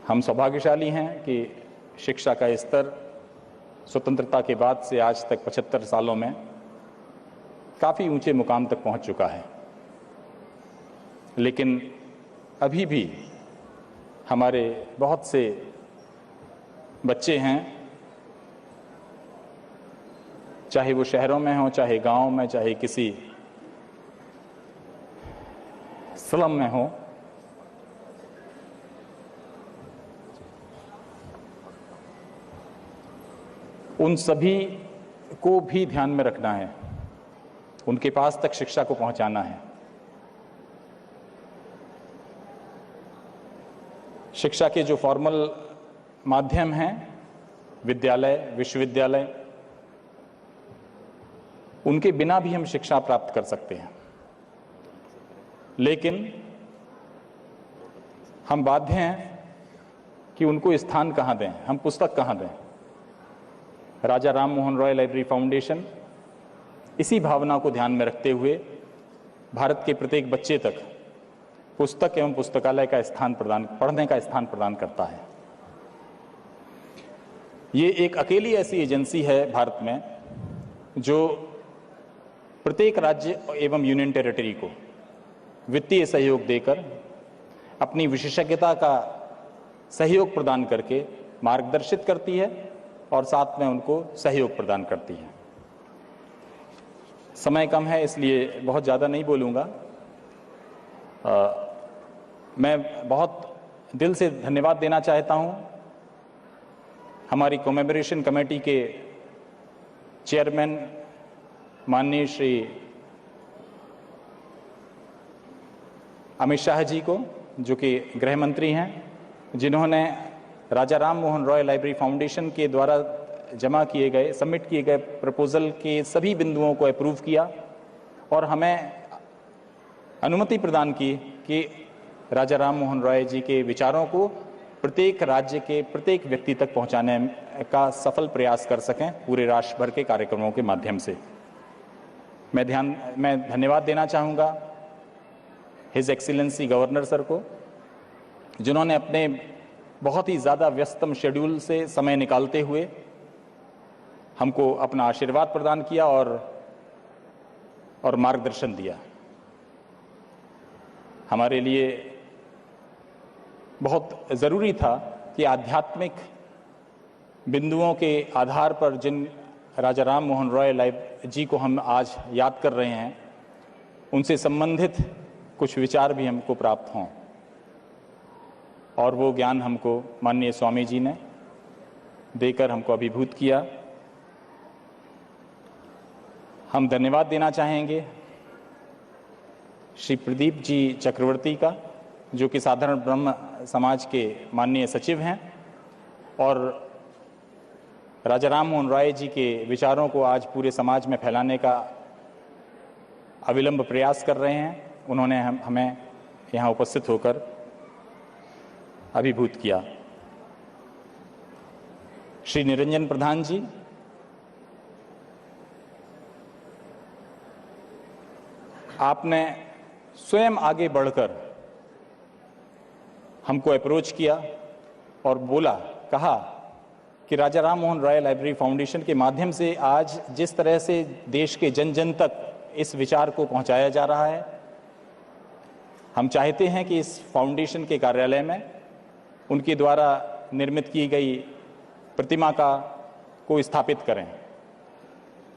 हम सौभाग्यशाली हैं कि शिक्षा का स्तर स्वतंत्रता के बाद से आज तक 75 सालों में काफ़ी ऊंचे मुकाम तक पहुंच चुका है, लेकिन अभी भी हमारे बहुत से बच्चे हैं, चाहे वो शहरों में हों, चाहे गांव में, चाहे किसी स्लम में हो, उन सभी को भी ध्यान में रखना है, उनके पास तक शिक्षा को पहुंचाना है। शिक्षा के जो फॉर्मल माध्यम हैं, विद्यालय, विश्वविद्यालय, उनके बिना भी हम शिक्षा प्राप्त कर सकते हैं, लेकिन हम बाध्य हैं कि उनको स्थान कहाँ दें, हम पुस्तक कहाँ दें। राजा राम मोहन रॉय लाइब्रेरी फाउंडेशन इसी भावना को ध्यान में रखते हुए भारत के प्रत्येक बच्चे तक पुस्तक एवं पुस्तकालय का स्थान पढ़ने का स्थान प्रदान करता है। ये एक अकेली ऐसी एजेंसी है भारत में जो प्रत्येक राज्य एवं यूनियन टेरिटरी को वित्तीय सहयोग देकर अपनी विशेषज्ञता का सहयोग प्रदान करके मार्गदर्शित करती है और साथ में उनको सहयोग प्रदान करती है। समय कम है इसलिए बहुत ज़्यादा नहीं बोलूँगा। मैं बहुत दिल से धन्यवाद देना चाहता हूँ हमारी कमेमोरेशन कमेटी के चेयरमैन माननीय श्री अमित शाह जी को, जो कि गृह मंत्री हैं, जिन्होंने राजा राम मोहन रॉय लाइब्रेरी फाउंडेशन के द्वारा जमा किए गए, सबमिट किए गए प्रपोजल के सभी बिंदुओं को अप्रूव किया और हमें अनुमति प्रदान की कि राजा राम मोहन रॉय जी के विचारों को प्रत्येक राज्य के प्रत्येक व्यक्ति तक पहुंचाने का सफल प्रयास कर सकें पूरे राष्ट्र भर के कार्यक्रमों के माध्यम से। मैं धन्यवाद देना चाहूँगा हिज एक्सीलेंसी गवर्नर सर को, जिन्होंने अपने बहुत ही ज़्यादा व्यस्तम शेड्यूल से समय निकालते हुए हमको अपना आशीर्वाद प्रदान किया और मार्गदर्शन दिया। हमारे लिए बहुत ज़रूरी था कि आध्यात्मिक बिंदुओं के आधार पर जिन राजा राम मोहन रॉय जी को हम आज याद कर रहे हैं, उनसे संबंधित कुछ विचार भी हमको प्राप्त हों, और वो ज्ञान हमको माननीय स्वामी जी ने देकर हमको अभिभूत किया। हम धन्यवाद देना चाहेंगे श्री प्रदीप जी चक्रवर्ती का, जो कि साधारण ब्रह्म समाज के माननीय सचिव हैं और राजा राम मोहन रॉय जी के विचारों को आज पूरे समाज में फैलाने का अविलंब प्रयास कर रहे हैं। उन्होंने हमें यहाँ उपस्थित होकर अभिभूत किया। श्री निरंजन प्रधान जी, आपने स्वयं आगे बढ़कर हमको अप्रोच किया और कहा कि राजा राम मोहन रॉय लाइब्रेरी फाउंडेशन के माध्यम से आज जिस तरह से देश के जन जन तक इस विचार को पहुंचाया जा रहा है, हम चाहते हैं कि इस फाउंडेशन के कार्यालय में उनके द्वारा निर्मित की गई प्रतिमा को स्थापित करें।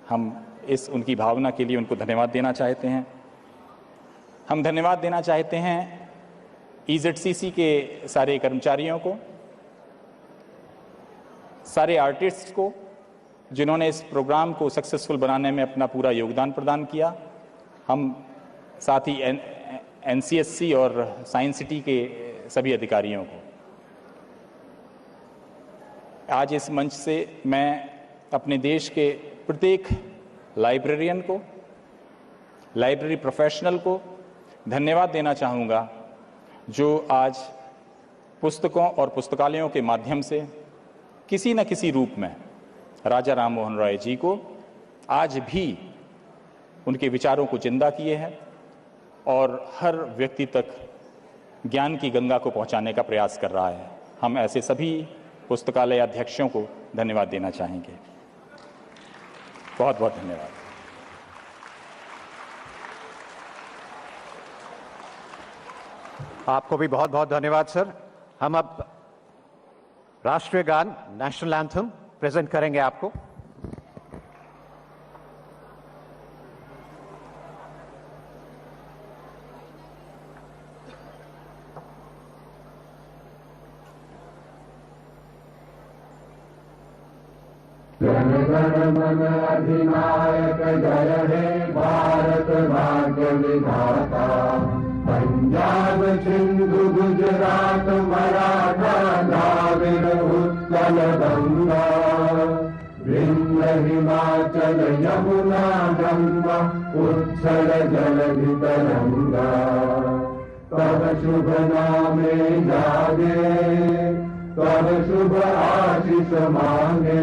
हम उनकी भावना के लिए उनको धन्यवाद देना चाहते हैं। हम धन्यवाद देना चाहते हैं EZCC के सारे कर्मचारियों को, सारे आर्टिस्ट्स को, जिन्होंने इस प्रोग्राम को सक्सेसफुल बनाने में अपना पूरा योगदान प्रदान किया। हम साथ ही NCSC और साइंस सिटी के सभी अधिकारियों को। आज इस मंच से मैं अपने देश के प्रत्येक लाइब्रेरियन को, लाइब्रेरी प्रोफेशनल को धन्यवाद देना चाहूँगा, जो आज पुस्तकों और पुस्तकालयों के माध्यम से किसी न किसी रूप में राजा राम मोहन रॉय जी को आज भी उनके विचारों को जिंदा किए हैं और हर व्यक्ति तक ज्ञान की गंगा को पहुंचाने का प्रयास कर रहा है। हम ऐसे सभी पुस्तकालय अध्यक्षों को धन्यवाद देना चाहेंगे। बहुत बहुत धन्यवाद। आपको भी बहुत बहुत धन्यवाद सर। हम अब राष्ट्रीय गान नेशनल एंथम प्रेजेंट करेंगे आपको। जन गण मन अधिनायक जय हे भारत भाग्य विधाता। पंजाब सिंधु गुजरात मराठा द्राविड़ उत्कल गंगा। विंध्य हिमाचल यमुना गंगा उत्कल जलधि तरंगा। तब शुभ नामे जागे तब शुभ आशीष मांगे।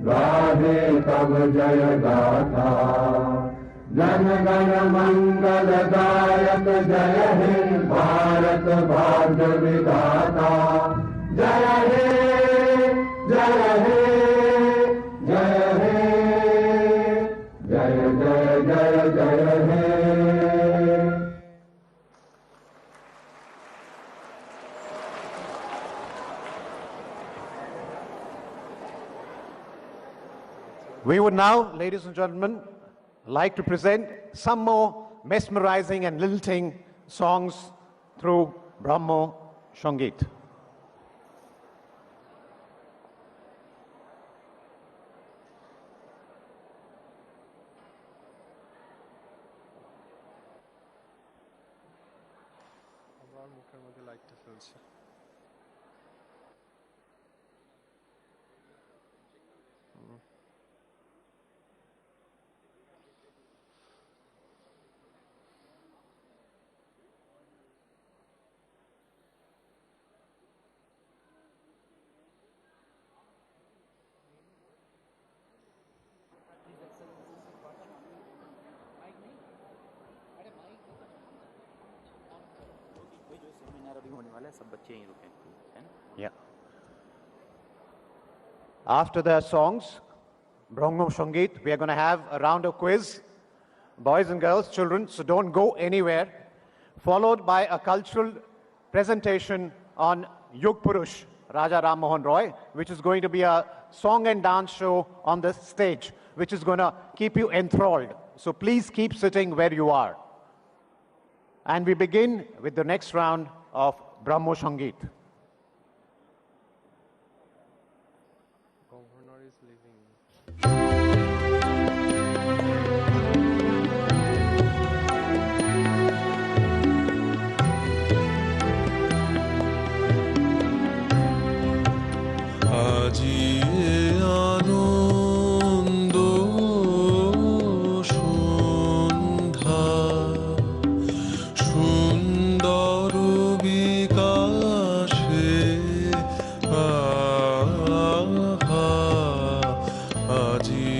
गाहे तब जय गाथा जन गण मंगल दायक जय हे भारत भाग्य विधाता। जय हे जय हे जय हे जय जय जय जय हे। We would now, ladies and gentlemen, like to present some more mesmerizing and lilting songs through Brahmo Sangeet. Yeah. After the songs, Brahmo Sangeet, we are going to have a round of quiz. Boys and girls, children, so don't go anywhere. Followed by a cultural presentation on Yug Purush, Raja Ram Mohan Roy, which is going to be a song and dance show on the stage, which is going to keep you enthralled. So please keep sitting where you are. And we begin with the next round of Brahmo Sangeet. Governor is leaving. আজি আনন্দ সন্ধ্যা সুন্দর বিকাশে আজি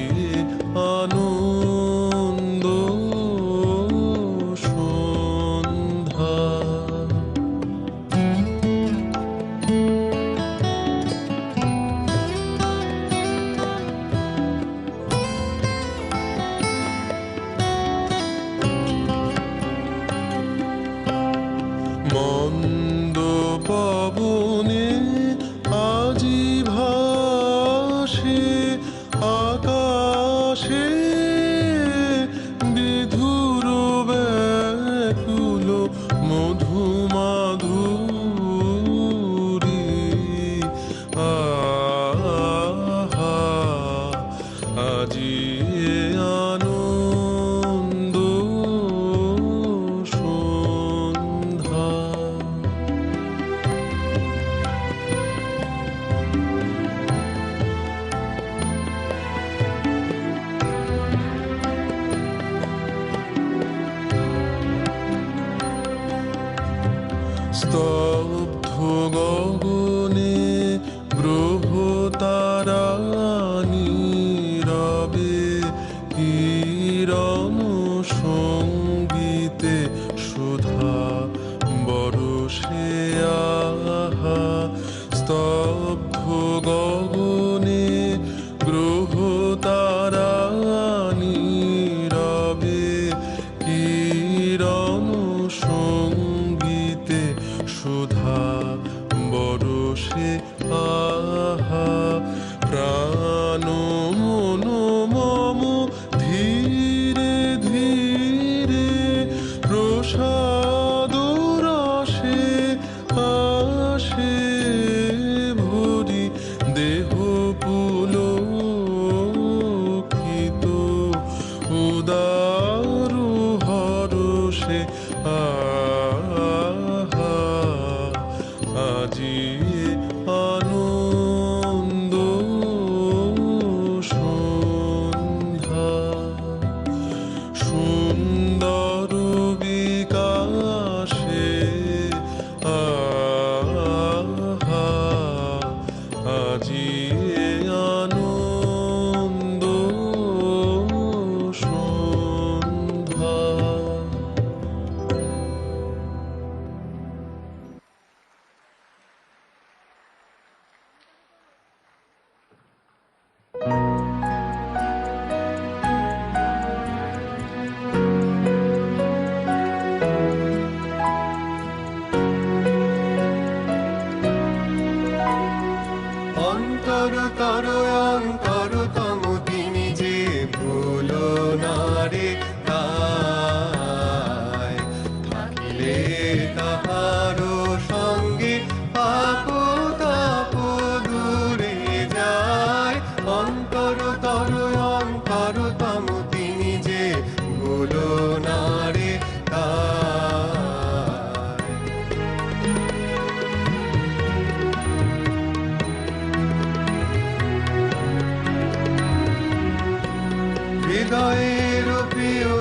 আনন্দ সন্ধ্যা মন্দ পবনে আজি ভাসে আকাশে বিধুর ব্যাকুল মধুমাধুরী আহা আজি আনন্দ সন্ধ্যা স্তব্ধ গগনে গ্রহ তারা নীরবে কিরণ সঙ্গীতে সুধা বরষে আহা স্তব্ধ দারু হরষে আহা আজি আনন্দ সন্ধ্যা সুন্দর বিকাশে আহা আজি আনন্দ সন্ধ্যা। অন্তরতর অন্তরতম তিনি যে ভুলো না রে তাই থাকিলে তাহারও সঙ্গে আপতাপ দূরে যায়। অন্তরতর অন্তরতম তিনি যে ভুলো না রে তাই হৃদয়ের প্রিয়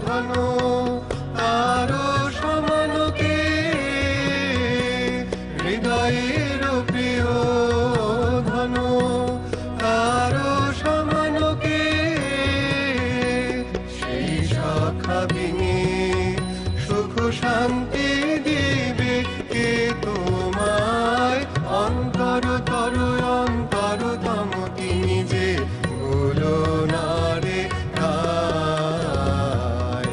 ধন তারো সমানকে হৃদয়ের প্রিয় ধন তারো সমানকে সেই শাখা ভেঙে সুখ শান্তি দিবে কে তোমায়। অন্তরতর অন্তরতম তিনি যে ভুলো না রে তাই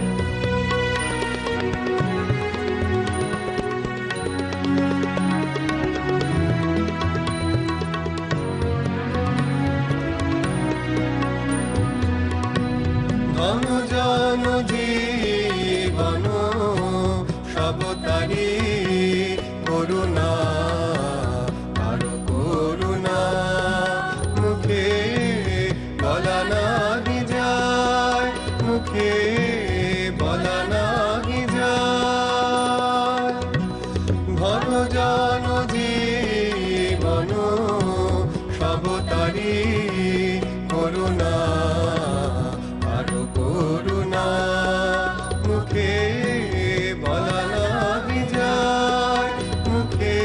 ধন জন জীবন সব তারি করুণা আর করুণা মুখে বলা নাহি যায় মুখে বলা নাহি যায়। ঘন জন জীবন সব তারি করুণা আর করুণা মুখে বলা নাহি যায় মুখে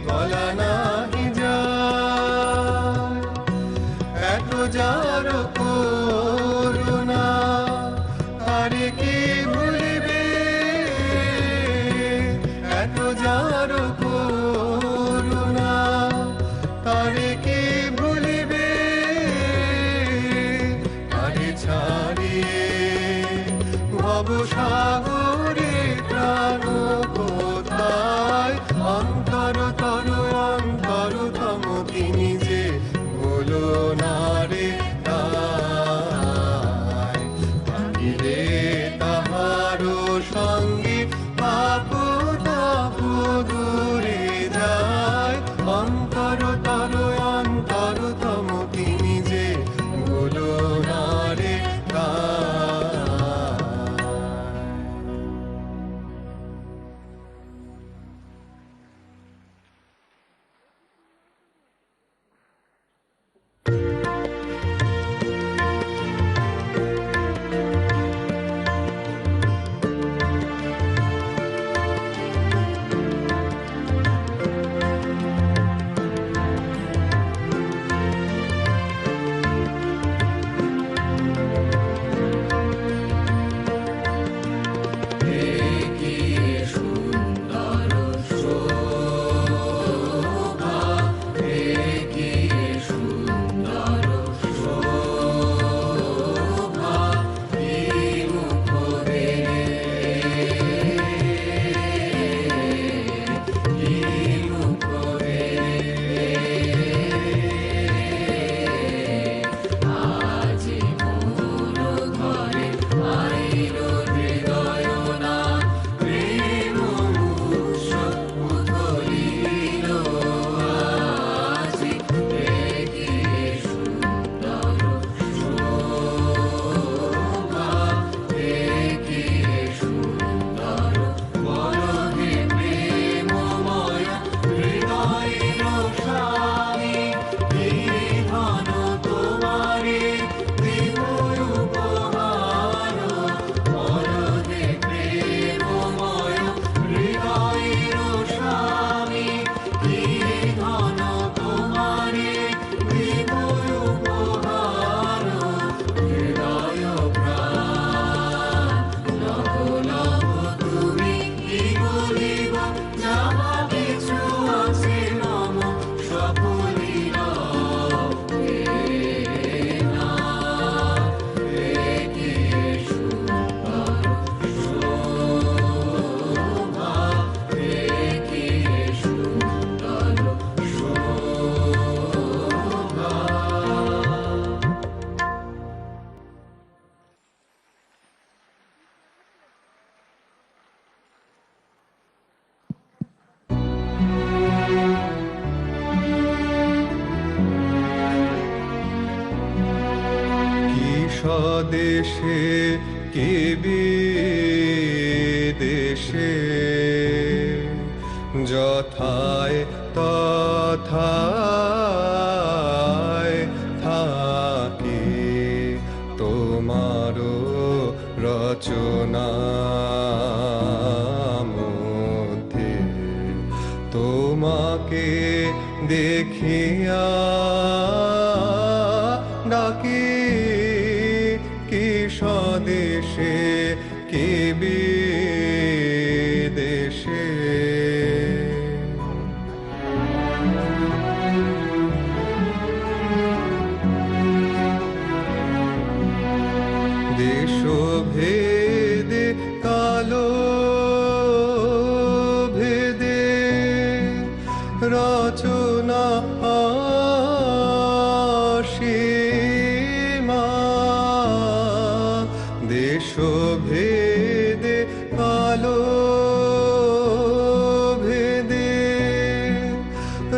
বলা নাহি যায়। এত যার করুণা তারে কি ভুলিবে এত যার করুণা তারে কি ভুলিবে তারে ছাড়িয়ে ভব সাগরে প্রাণ কোথায়। অন্তরতর অন্তরতম তিনি যে ভুলো না রে তাই থাকিলে তাহারও সঙ্গে পাপ তাপ দূরে যায়। অন্তরতর অন্তরতম তিনি যে ভুলো না রে তাই স্বদেশে কি বিদেশে যথায় তথায় থাকি তোমারও রচনা মধ্যে তোমাকে দেখিয়া ডাকি কি স্বদেশে কি বিদেশে দেশভেদে কালো ভেদে রচনা সীমা দেশভেদে কালো ভেদে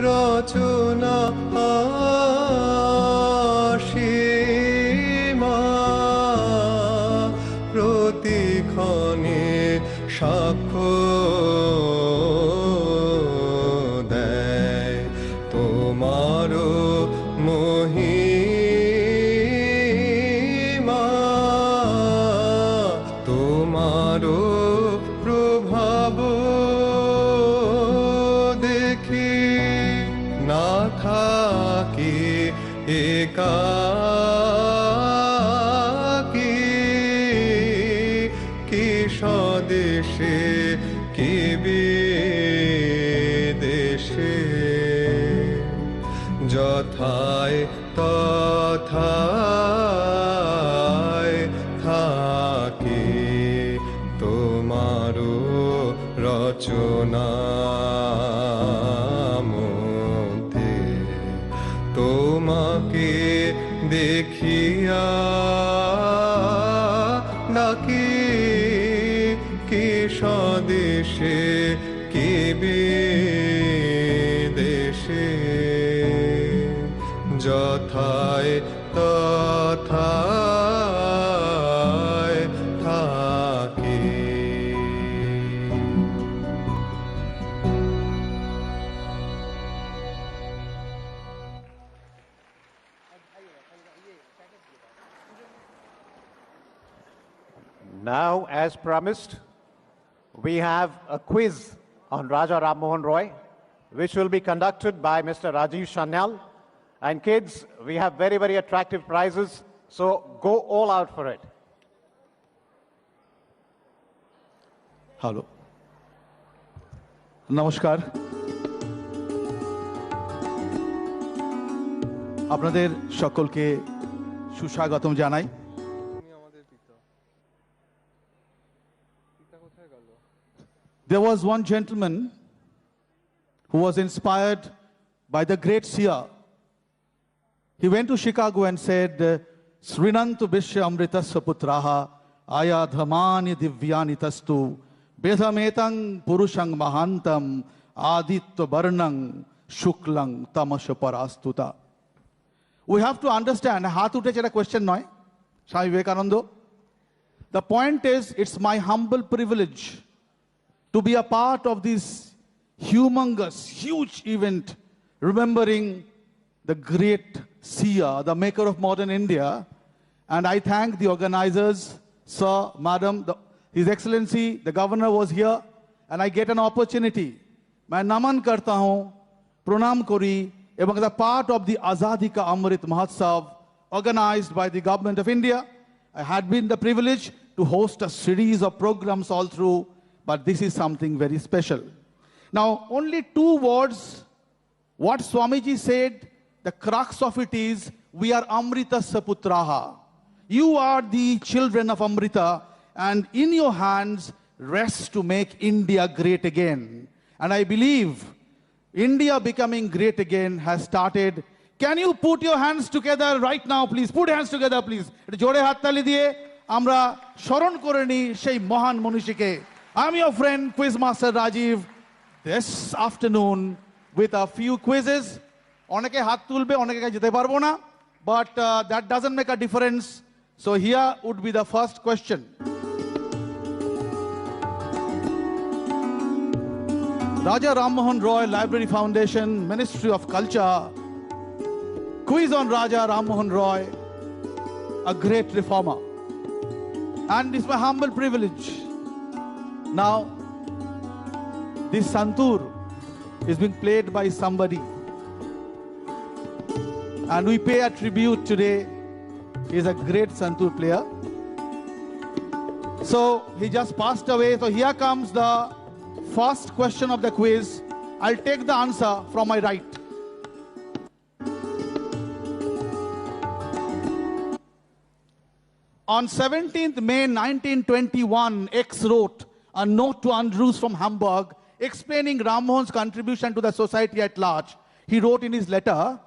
রচনা সীমা প্রতিক্ষণে সাক্ষ্য দেয় তোমারও মহিমা তোমারও প্রভাব দেখি না থাকি একাকী কি স্বদেশে কি বিদেশে যথায় তথায় থাকি তোমারও রচনা মধ্যে তোমাকে দেখিয়া ডাকি কি স্বদেশে কি বিদেশে যথায় তথায় থাকি Now, as promised, we have a quiz on Raja Ram Mohan Roy, which will be conducted by Mr. Rajiv Sanyal. And kids, we have very, very attractive prizes, so go all out for it. Hello নমস্কার আপনাদের সকলকে সুস্বাগতম জানাই There was one gentleman who was inspired by the great seer. He went to Chicago and said, Srinantu Bishya Amritasya Putraha Aya Dhamani Divyani Tastu Bedhametang Purushang Mahantam Aditya Varnang Shuklang Tamasha Parastuta. We have to understand, হাত উঠেছে এটা question নয়, Swami Vivekananda. The point is, it's my humble privilege to be a part of this humongous, huge event, remembering the great seer, the maker of modern India. And I thank the organizers, sir, madam, His Excellency, the governor was here, and I get an opportunity. मैं नमन करता हूँ, प्रणाम करी, এবং the part of the Azadi Ka Amrit Mahotsav organized by the government of India. I had been the privilege to host a series of programs all through, but this is something very special. Now, only 2 words, what Swamiji said, the crux of it is, we are Amrita Saputraha. You are the children of Amrita, and in your hands rests to make India great again. And I believe India becoming great again has started. Can you put your hands together right now, please? Put hands together, please. জোরে হাততালি দিয়ে আমরা স্মরণ করে নিই সেই মহান মনীষীকে. I'm your friend, Quizmaster Rajiv, this afternoon with a few quizzes. অনেকে হাত তুলবে, অনেকে যেতে পারবো না, but that doesn't make a difference. So here would be the first question. Raja Ram Mohan Roy Library Foundation, Ministry of Culture. Quiz on Raja Ram Mohan Roy, a great reformer. And it's my humble privilege. Now, this santur is being played by somebody. And we pay a tribute today. He is a great santur player. So he just passed away. So here comes the first question of the quiz. I'll take the answer from my right. On 17th May 1921, X wrote a note to Andrews from Hamburg explaining Ram Mohan's contribution to the society at large. He wrote in his letter,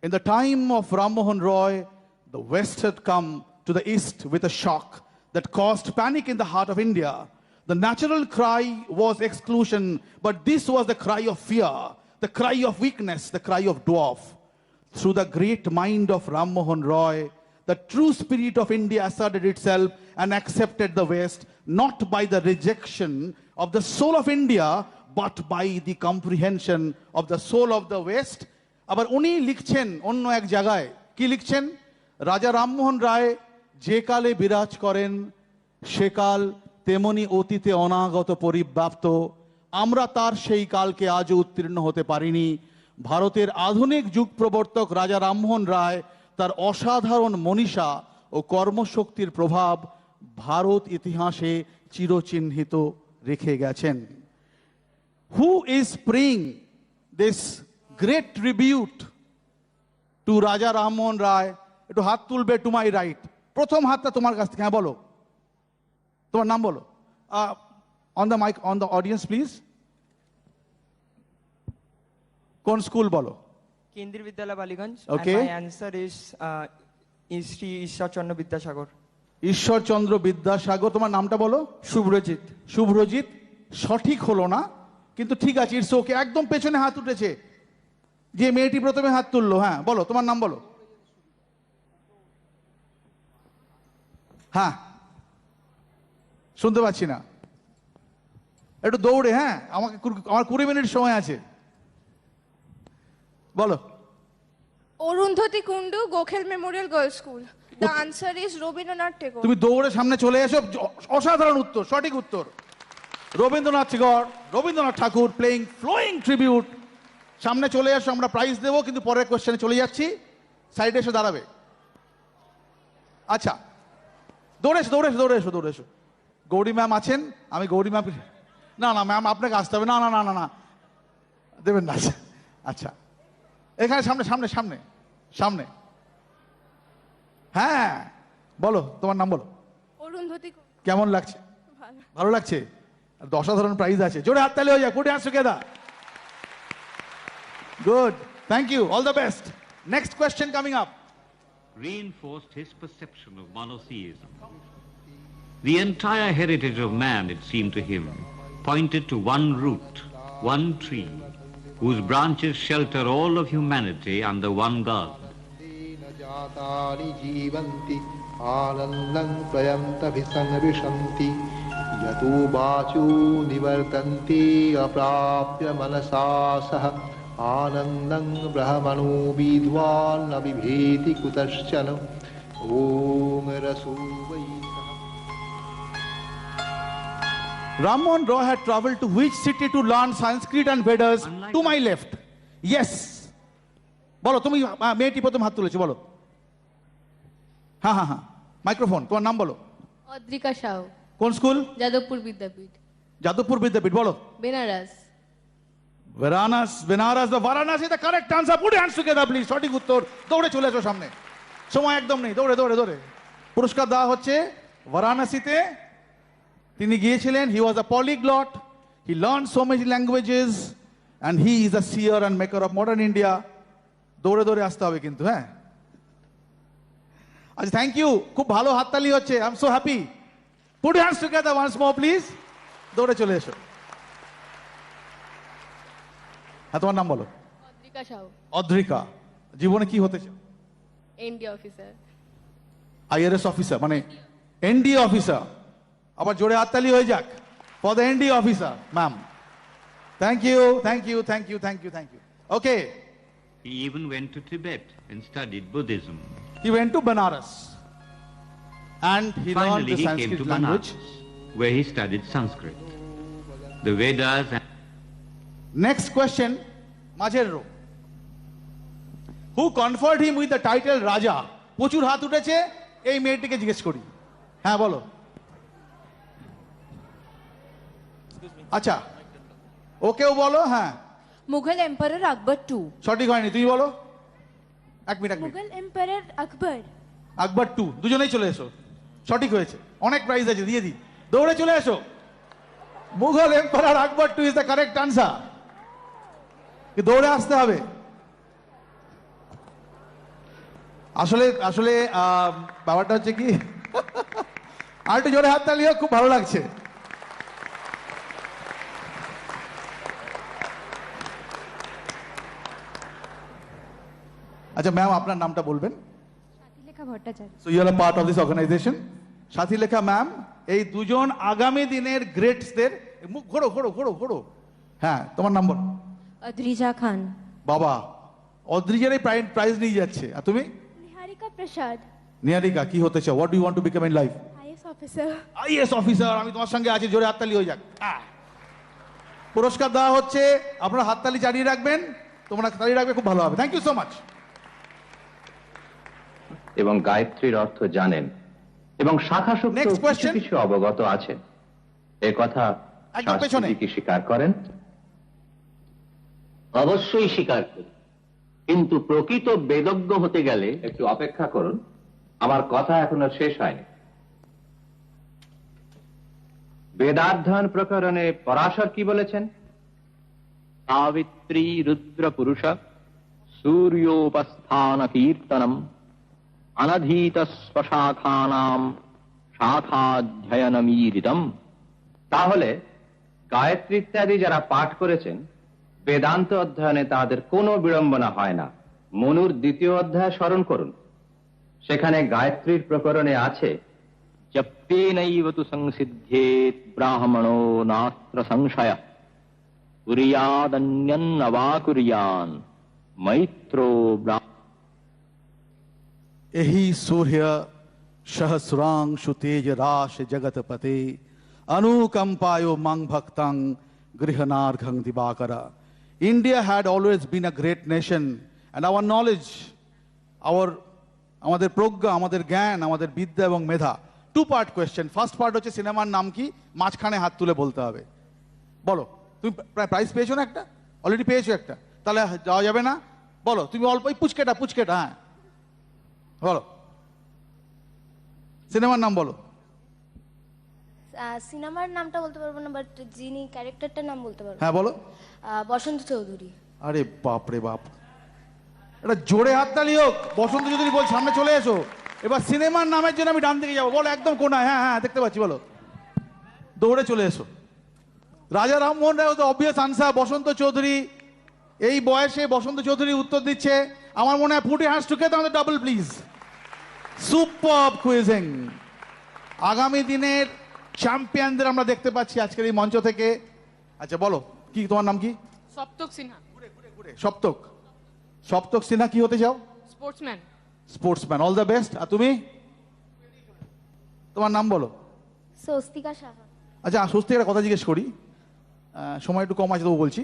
in the time of Ram Mohan Roy, the West had come to the East with a shock that caused panic in the heart of India. The natural cry was exclusion, but this was the cry of fear, the cry of weakness, the cry of dwarf. Through the great mind of Ram Mohan Roy, the true spirit of India asserted itself and accepted the West, not by the rejection of the soul of India, but by the comprehension of the soul of the West. আবার উনি লিখছেন অন্য এক জায়গায়, কি লিখছেন? রাজা রামমোহন রায় যে কালে বিরাজ করেন সে কাল তেমনি অতীতে অনাগত পরিব্যাপ্ত, আমরা তার সেই কালকে আজও উত্তীর্ণ হতে পারিনি। ভারতের আধুনিক যুগ প্রবর্তক রাজা রামমোহন রায় তার অসাধারণ মনীষা ও কর্মশক্তির প্রভাব ভারত ইতিহাসে চিরচিহ্নিত রেখে গেছেন। Who is praying this great tribute to Raja Ram Mohan Roy? একটু হাত তুলবে টু মাই রাইট। প্রথম হাতটা তোমার কাছ থেকে, হ্যাঁ বলো, তোমার নাম বলো। On the mic, on the audience please. কোন স্কুল বলো? কেন্দ্রীয় বিদ্যালয় Ballygunge. Okay. My answer is Shri Ishwarchandra Vidyasagar. Ishwarchandra Vidyasagar. তোমার নামটা বলো? শুভ্রজিৎ। শুভ্রজিৎ সঠিক হলো না, কিন্তু ঠিক আছে, ইটস ওকে। একদম পেছনে হাত উঠেছে যে মেয়েটি প্রথমে হাত তুললো। হ্যাঁ বলো, তোমার নাম বলো। হ্যাঁ শুনতে পাচ্ছি না, একটু দৌড়ে। হ্যাঁ আমার 20 মিনিট সময় আছে, বলো। Arundhati Kundu, Gokhale Memorial girls school. The answer is Rabindranath Tagore. তুমি দৌড়ে সামনে চলে এসো, অসাধারণ উত্তর, সঠিক উত্তর। রবীন্দ্রনাথ টেগোর, রবীন্দ্রনাথ ঠাকুর প্লেইং ফ্লোয়িং ট্রিবিউট। সামনে চলে এসো, আমরা প্রাইজ দেবো, কিন্তু পরের কোশ্চেনে চলে যাচ্ছি। সাইডে এসে দাঁড়াবে। আচ্ছা, দৌড়ে এসো, দৌড়ে এসো, দৌড়ে এসো, দৌড়ে এসো। গৌরী ম্যাম আছেন? আমি গৌরী ম্যাম, না না ম্যাম আপনাকে আসতে হবে। না না না না না দেবেন না। আচ্ছা এখানে সামনে সামনে সামনে সামনে। হ্যাঁ বলো, তোমার নাম বলো। অরুন্ধতী। কেমন লাগছে? ভালো লাগছে। অসাধারণ প্রাইজ আছে, জোরে হাততালি হয়ে যায়। Put hands together. Good, thank you, all the best. Next question coming up. Reinforced his perception of monotheism. The entire heritage of man, it seemed to him, pointed to one root, one tree, whose branches shelter all of humanity under one God. आनन्दं प्रयन्तभिसंविशन्ति यतो वाचो निवर्तन्ते अप्राप्य मनसा सह आनन्दं ब्रह्मणो विद्वान् न बिभेति कुतश्चन ॐ रसो वै। Ram Mohan Roy had traveled to which city to learn Sanskrit and Vedas? To my left. Yes. বলো, তুমি মেয়েটি প্রথম হাত তুলেছো, বলো। হ্যাঁ হ্যাঁ হ্যাঁ, মাইক্রোফোন। তোমার নাম বলো। অদ্রিকা সাউ। কোন স্কুল? যাদবপুর বিদ্যাপীঠ। যাদবপুর বিদ্যাপীঠ, বলো। Benaras. Benaras, Benaras, the Varanasi, the correct answer. Put your hands together please. সঠিক উত্তর। দৌড়ে চলে এসো সামনে, সময় একদম নেই। দৌড়ে দৌড়ে দৌড়ে। পুরস্কার দেওয়া হচ্ছে বারাণসীতে তিনি গিয়েছিলেন। He was a polyglot. He learned so many languages and he is a seer and maker of modern India. দৌড়ে দৌড়ে আসতে হবে কিন্তু, হ্যাঁ। আচ্ছা, থ্যাংক ইউ, খুব ভালো হাততালি হচ্ছে। I am so happy. Put your hands together once more please. দৌড়ে চলে এসো। হ্যাঁ তোমার নাম বলো। অদ্রিকা সাউ। অদ্রিকা, জীবনে কি হতে চাও? ND officer. IRS অফিসার মানে NDA অফিসার। আবার জোরে হাততালি হয়ে যাক for the NDA officer ma'am. Thank you, thank you, thank you, thank you, thank you. Okay. He even went to Tibet and studied Buddhism. He went to Banaras and he learned Finally, the he came Sanskrit to language. Banaras, where he studied Sanskrit, the Vedas. Next question, মাঝের rho. Who conferred him with the title Raja? প্রচুর হাত উঠেছে, এই মেয়েটিকে জিজ্ঞেস করি। হ্যাঁ বলো। আচ্ছা, ওকেও বলো। হ্যাঁ, মুঘল এম্পারার আকবর টু। সঠিক হয়নি, তুমি বলো। এক মিনিট। মুঘল এম্পারার আকবর। আকবর টু, দুজনেই চলে এসো। সঠিক হয়েছে, অনেক প্রাইজ আছে, দিয়ে দিই। দৌড়ে চলে এসো। Mughal emperor Akbar two is the correct answer. দৌড়ে আসতে হবে। আসলে আসলে ব্যাপারটা হচ্ছে কি, আর একটু জোরে হাত তালিও, খুব ভালো লাগছে। আচ্ছা ম্যাম, আপনার নামটা বলবেন? Sathilekha Bhattacharya. So you are a part of this organisation. Sathilekha ma'am এই দুজন আগামী দিনের গ্রেটসদের, মুখ ঘোরো ঘোরো ঘোরো ঘোরো। হ্যাঁ, তোমার নাম বলো। অদ্রিজা খান। বাবা, অদ্রিজার এই প্রাইজ নিয়ে যাচ্ছে। আর তুমি? নিহারিকা প্রসাদ। নিহারিকা, কি হতে চাও? What do you want to become in life? IAS officer. IAS officer. আমি তোমার সঙ্গে আছি, জোরে হাততালি হয়ে যাক। পুরস্কার দেওয়া হচ্ছে, আপনারা হাততালি চালিয়ে রাখবেন, তোমরা তালি রাখবে, খুব ভালো হবে। Thank you so much. এবং গায়ত্রীর অর্থ জানেন এবং শাখা কিছু কিছু অবগত আছেন, এ কথা শাস্ত্রী কি স্বীকার করেন? অবশ্যই স্বীকার করি, কিন্তু প্রকৃত বেদজ্ঞ হতে গেলে একটু অপেক্ষা করুন, আমার কথা এখনো শেষ হয়নি। বেদাধ্যয়ন প্রকরণে পরাশর কি বলেছেন? সাবিত্রী রুদ্র পুরুষ সূর্যোপস্থান কীর্তনম অনধীত স্বশাখানাম শাখাধ্যয়নমীরিতম। তাহলে গায়ত্রী ইত্যাদি যারা পাঠ করেছেন, বেদান্ত অধ্যয়নে তাদের কোনো বিড়ম্বনা হয় না। মনুর 2য় অধ্যায় স্মরণ করুন, সেখানে গায়ত্রীর প্রকরণে আছে, জপ্যেনৈব তু সংসিদ্ধেত ব্রাহ্মণো নাস্ত্র সংশয় কুর্যাদন্যন্নবা কুর্যান মৈত্রো एहि सूर्य सहस्रांशु तेज राश जगतपते अनुकंपायो mang bhaktang grihanarghang divakara. India had always been a great nation, and our knowledge, আমাদের প্রজ্ঞা, আমাদের জ্ঞান, আমাদের বিদ্যা এবং মেধা। 2-part question. ফার্স্ট পার্ট হচ্ছে সিনেমার নাম কি, মাঝখানে হাত তুলে বলতে হবে। বলো, তুমি প্রাইজ পেয়েছো না একটা? অলরেডি পেয়েছো একটা, তাহলে যাওয়া যাবে না। বলো তুমি অল্প, পুচকেটা পুচকেটা। হ্যাঁ বলো, সিনেমার নাম বলো। সিনেমার নামটা বলতে পারবো না, বাট যিনি ক্যারেক্টারটার নাম বলতে পারবো। হ্যাঁ বলো। বসন্ত চৌধুরী। আরে বাপ রে বাপ, এটা জোরে হাততালি হোক। বসন্ত চৌধুরী বল, সামনে চলে এসো। এবার সিনেমার নামের জন্য আমি ডান দিকে যাবো। বলো, একদম কোনায়। হ্যাঁ হ্যাঁ দেখতে পাচ্ছি, বলো। দৌড়ে চলে এসো। রাজা রামমোহন রায় তো অবভিয়াস আনসার, বসন্ত চৌধুরী। এই বয়সে বসন্ত চৌধুরী উত্তর দিচ্ছে। আমার মনে হয় put your hands together on the double please. Superb quizzing. আগামী দিনের চ্যাম্পিয়নদের আমরা দেখতে পাচ্ছি আজকের এই মঞ্চ থেকে। আচ্ছা বলো, কি তোমার নাম কি? সপ্তক সিনহা। সপ্তক। সপ্তক সিনহা, কি হতে চাও? Sportsman. Sportsman, all the best. আর তুমি? তোমার নাম বলো। স্বস্তিকা সাহা। আচ্ছা স্বস্তিকার কথা জিজ্ঞেস করি, সময় একটু কম আছে তবু বলছি।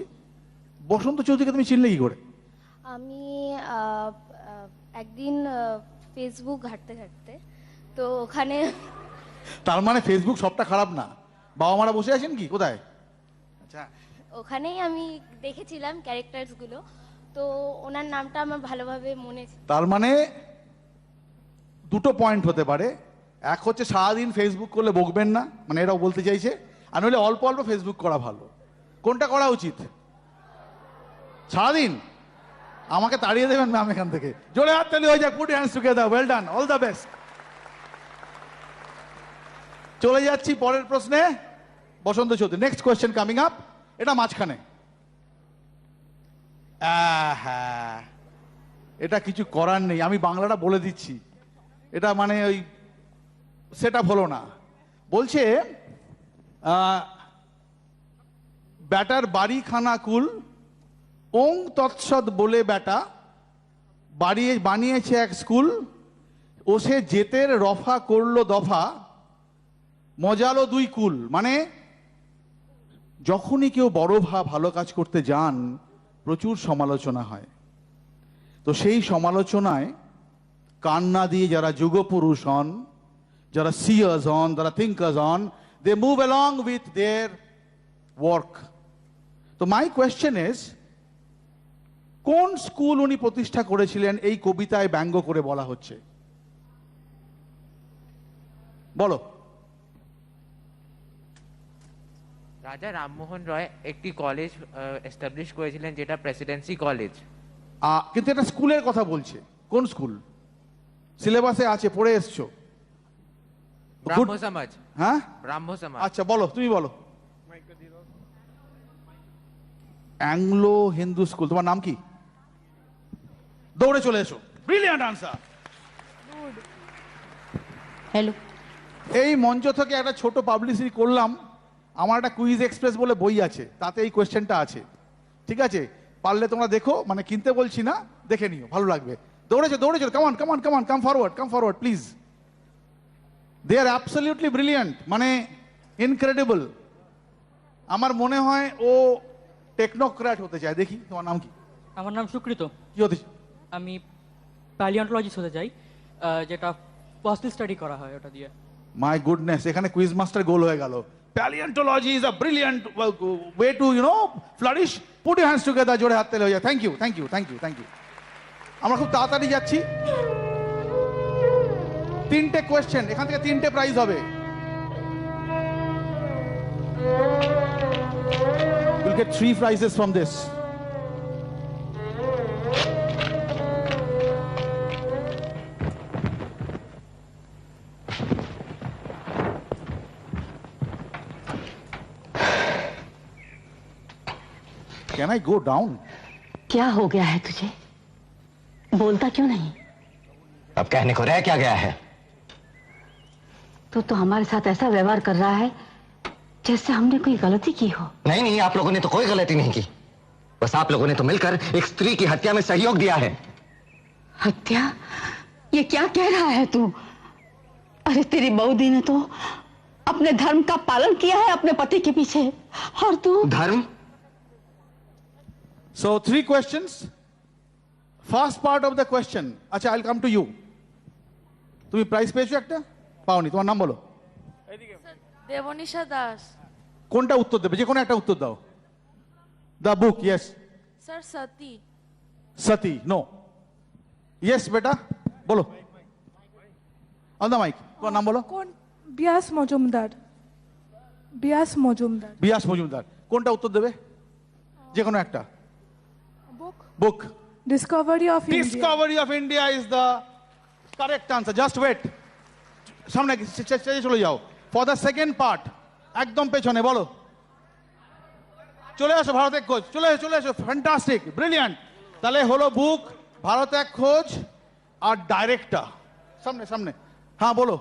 বসন্ত চৌধুরীকে তুমি চিনলে কি করে? আমি একদিন ফেসবুক ঘাঁটতে ঘাঁটতে, তো ওখানে। তার মানে ফেসবুক সবটা খারাপ না, বাবা মারা বসে আছেন কি কোথায়? আচ্ছা, ওখানেই আমি দেখেছিলাম ক্যারেক্টারস গুলো, তো ওনার নামটা আমার ভালোভাবে মনে। তার মানে দুটো পয়েন্ট হতে পারে। এক হচ্ছে সারাদিন ফেসবুক করলে বকবেন না, মানে এটাও বলতে চাইছে। আর নইলে অল্প অল্প ফেসবুক করা ভালো। কোনটা করা উচিত? সারাদিন? আমাকে তাড়িয়ে দেবেন ম্যাম এখান থেকে। জোরে হাত তালি হয়ে যাক, put your hands together. Well done, all the best. চলে যাচ্ছি পরের প্রশ্নে। Basanta Chowdhury, next question coming up. এটা মাঝখানে। হ্যাঁ, এটা কিছু করার নেই, আমি বাংলাটা বলে দিচ্ছি। এটা মানে ওই সেটা হলো না। বলছে ব্যাটার বাড়ি খানা কুল ওং তৎসদ বলে ব্যাটা বানিয়েছে এক স্কুল, ও সে জেতের রফা করলো দফা, মজালো দুই কুল। মানে যখনই কেউ বড় ভালো কাজ করতে যান প্রচুর সমালোচনা হয়, তো সেই সমালোচনায় কান্না দিয়ে যারা যুগপুরুষ হন, যারা সিয়ার্স হন, যারা থিঙ্কার্স হন, they move along with their work. তো মাই কোয়েশ্চেন ইজ, কোন স্কুল উনি প্রতিষ্ঠা করেছিলেন এই কবিতায় ব্যঙ্গ করে বলা হচ্ছে? বলো। রাজা রামমোহন রয় একটি কলেজ এস্টাবলিশ করেছিলেন, যেটা প্রেসিডেন্সি কলেজ। কিন্তু এটা স্কুলের কথা বলছে, কোন স্কুল? সিলেবাসে আছে, পড়ে এসছো। ব্রাহ্ম সমাজ। হ্যাঁ, ব্রাহ্ম সমাজ। আচ্ছা বলো, তুমি বলো। Anglo Hindu school. তোমার নাম কি? দৌড়ে চলে এসো। Brilliant answer. হ্যালো। এই মঞ্চ থেকে একটা ছোট পাবলিসিটি করলাম। আমার একটা কুইজ এক্সপ্রেস বলে বই আছে, তাতে এই কোয়েশ্চেনটা আছে। ঠিক আছে, পারলে তোমরা দেখো, মানে কিনতে বলছি না, দেখে নিও, ভালো লাগবে। দৌড়েছো দৌড়েছো, come on come on come on, come forward please. They are absolutely brilliant, মানে ইনক্রেডিবল। আমার মনে হয় ও টেকনোক্র্যাট হতে চায়। দেখি তোমার নাম কি? আমার নাম সুকৃত। কি হতে? আমি প্যালিওন্টোলজিস্ট হতে চাই, যেটা ফসিল স্টাডি করা হয় ওটা দিয়ে। মাই গুডনেস, এখানে কুইজ মাস্টার গোল হয়ে গেল। Paleontology is a brilliant way to, flourish. Put your hands together, জোরে হাত তালি হয়ে যায়। Thank you. আমরা খুব তাড়াতাড়ি যাচ্ছি। 3টে কোয়েশ্চেন, এখান থেকে 3টে প্রাইজ হবে। You'll get 3 prizes from this. Can I go down? क्या हो गया है तुझे? बोलता क्यों नहीं? अब कहने को रह क्या गया है? तू तो हमारे साथ ऐसा व्यवहार कर रहा है जैसे हमने कोई गलती की हो। नहीं, आप लोगों ने तो कोई गलती नहीं की। बस आप लोगों ने तो मिलकर एक स्त्री की हत्या में सहयोग दिया है। हत्या? ये क्या कह रहा है तू? अरे तेरी बहू ने तो अपने धर्म का पालन किया है अपने पति के पीछे, और तू? धर्म? So 3 questions. First part of the question. আচ্ছা, I'll come to you. তুমি প্রাইজ পেয়েছো একটা? পাওনি। তোমার নাম বলো। দেবনিশা দাস। কোনটা উত্তর দেবে? যে কোনো একটা উত্তর দাও। The book, yes. Sir Sati. Sati, no. Yes বেটা, বলো। On the mic. তোমার নাম বলো। বিয়াস মজুমদার। বিয়াস মজুমদার। কোনটা উত্তর দেবে? যে কোনো একটা। Book. Discovery of India is the correct answer. Just wait. সামনে চলে যাও। For the second part, একদম পেছনে বলো। চলে আসো, ভারত এক খোঁজ। চলে এসো। Fantastic, brilliant. তাহলে হলো বুক, ভারত এক খোঁজ আর ডাইরেক্টর। সামনে। হ্যাঁ বলো।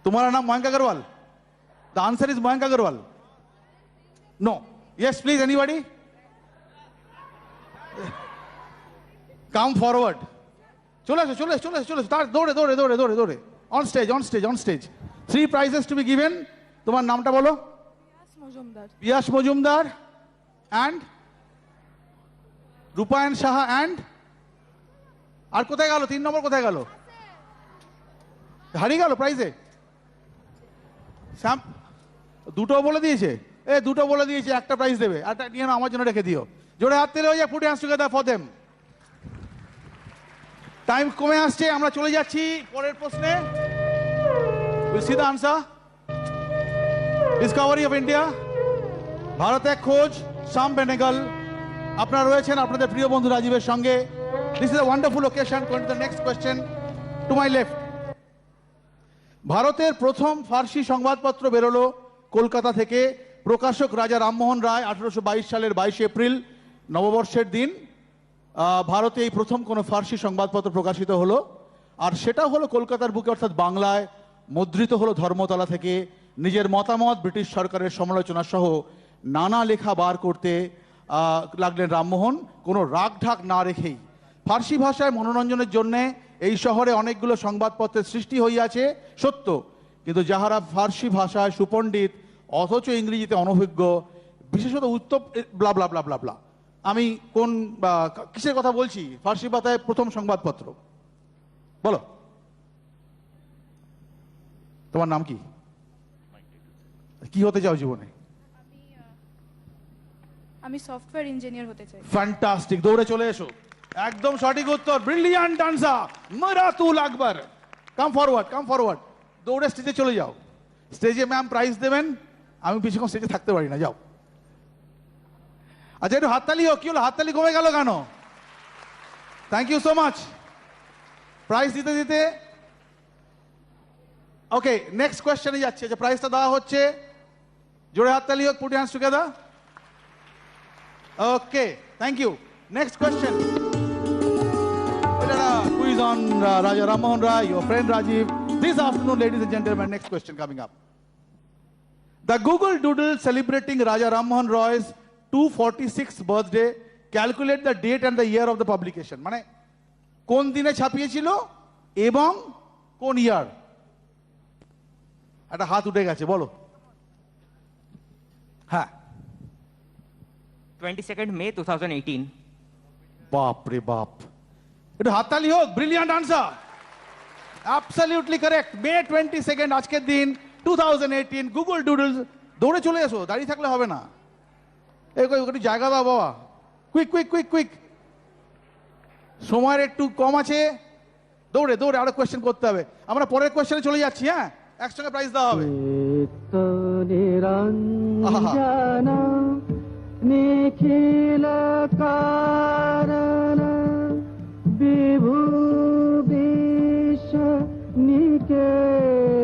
तुम्हारा नाम Mayank Agarwal? The answer is Mayank Agarwal. No. Yes, please, anybody? Come forward. চলে এসো। দৌড়ে। On stage. 3 prizes to be given. তোমার নামটা বলো। বিয়াস মজুমদার and রূপায়ণ সাহা and আর কোথায় গেল? 3 নম্বর কোথায় গেল? হারিয়ে গেল প্রাইজে। শ্যাম দুটো বলে দিয়েছে। দুটো বলে দিয়েছে, একটা প্রাইজ দেবে। একটা নিয়ে নাও, আমার জন্য রেখে দিও। জোরে হাত তালি হয়ে যায়। Put your hands together for them. Time কমে আসছে, আমরা চলে যাচ্ছি পরের প্রশ্নে। We'll see the answer. Discovery of India, Bharat এক খোঁজ, শ্যাম বেনেগল। আপনারা রয়েছেন আপনাদের প্রিয় বন্ধু রাজীবের সঙ্গে। This is a wonderful occasion. Going to the next question to my left. ভারতের প্রথম ফার্সি সংবাদপত্র বেরোলো কলকাতা থেকে। প্রকাশক রাজা রামমোহন রায়। 1822 সালের 22 এপ্রিল, নববর্ষের দিন, ভারতে এই প্রথম কোনো ফার্সি সংবাদপত্র প্রকাশিত হলো। আর সেটা হলো কলকাতার বুকে অর্থাৎ বাংলায় মুদ্রিত হলো ধর্মতলা থেকে নিজের মতামত ব্রিটিশ সরকারের সমালোচনা সহ নানা লেখা বার করতে লাগলেন রামমোহন, কোনো রাগ ঢাক না রেখেই। ফার্সি ভাষায় মনোরঞ্জনের জন্যে এই শহরে অনেকগুলো সংবাদপত্রের সৃষ্টি হইয়াছে সত্য, কিন্তু যাহারা ফার্সি ভাষায় সুপণ্ডিত অথচ ইংরেজিতে অনভিজ্ঞ, বিশেষত উত্তর ব্লা ব্লা ব্লা ব্লা ব্লা। আমি কোন কিসের কথা বলছি? ফার্সি ভাষায় প্রথম সংবাদপত্র। বলো তোমার নাম কি, কি হতে চাও জীবনে? আমি সফটওয়্যার ইঞ্জিনিয়ার হতে চাই। ফ্যান্টাস্টিক, দৌড়ে চলে এসো। একদম সঠিক উত্তর, ব্রিলিয়ান্ট আনসার, মারাতুল আকবর। কাম ফরওয়ার্ড, কাম ফরওয়ার্ড, দৌড়ে স্টেজে চলে যাও। স্টেজে ম্যাম প্রাইজ দেবেন, আমি বেশিক্ষণ স্টেজে থাকতে পারি না, যাও। আচ্ছা একটু হাততালি হোক। কি হলো, হাততালি কমে গেল কেন? Thank you so much. Prize দিতে দিতে ওকে নেক্সট কোয়েশ্চেনে যাচ্ছে। যে প্রাইজটা দেওয়া হচ্ছে, জোরে হাততালি হোক, put hands together. Okay, thank you. Next question, quiz on Raja Rammohan Roy, your friend Rajiv. This afternoon, ladies and gentlemen, next question coming up. The Google Doodle celebrating Raja Rammohan Roy's 246th birthday. Calculate the date and the year of the publication. মানে কোন দিনে ছাপিয়েছিল এবং কোন ইয়ার? একটা হাত উঠে গেছে, বলো। হ্যাঁ, 22nd May 2018. বাপ রে বাপ, একটু হাততালি হোক। Brilliant answer, absolutely correct. May 22 আজকের দিন 2018। গুগল ডুডলস, দৌড়ে চলে এসো, দাঁড়িয়ে থাকলে হবে না। একটু জায়গা দাও বাবা, কুইক কুইক কুইক কুইক, সময়ের একটু কম আছে, দৌড়ে দৌড়ে আরো কোয়েশ্চেন করতে হবে। আমরা পরের কোয়েশ্চেনে চলে যাচ্ছি। হ্যাঁ, একসঙ্গে প্রাইজ দেওয়া হবে। নিখিল কারণ বিভু বিশ্ব নিকেতন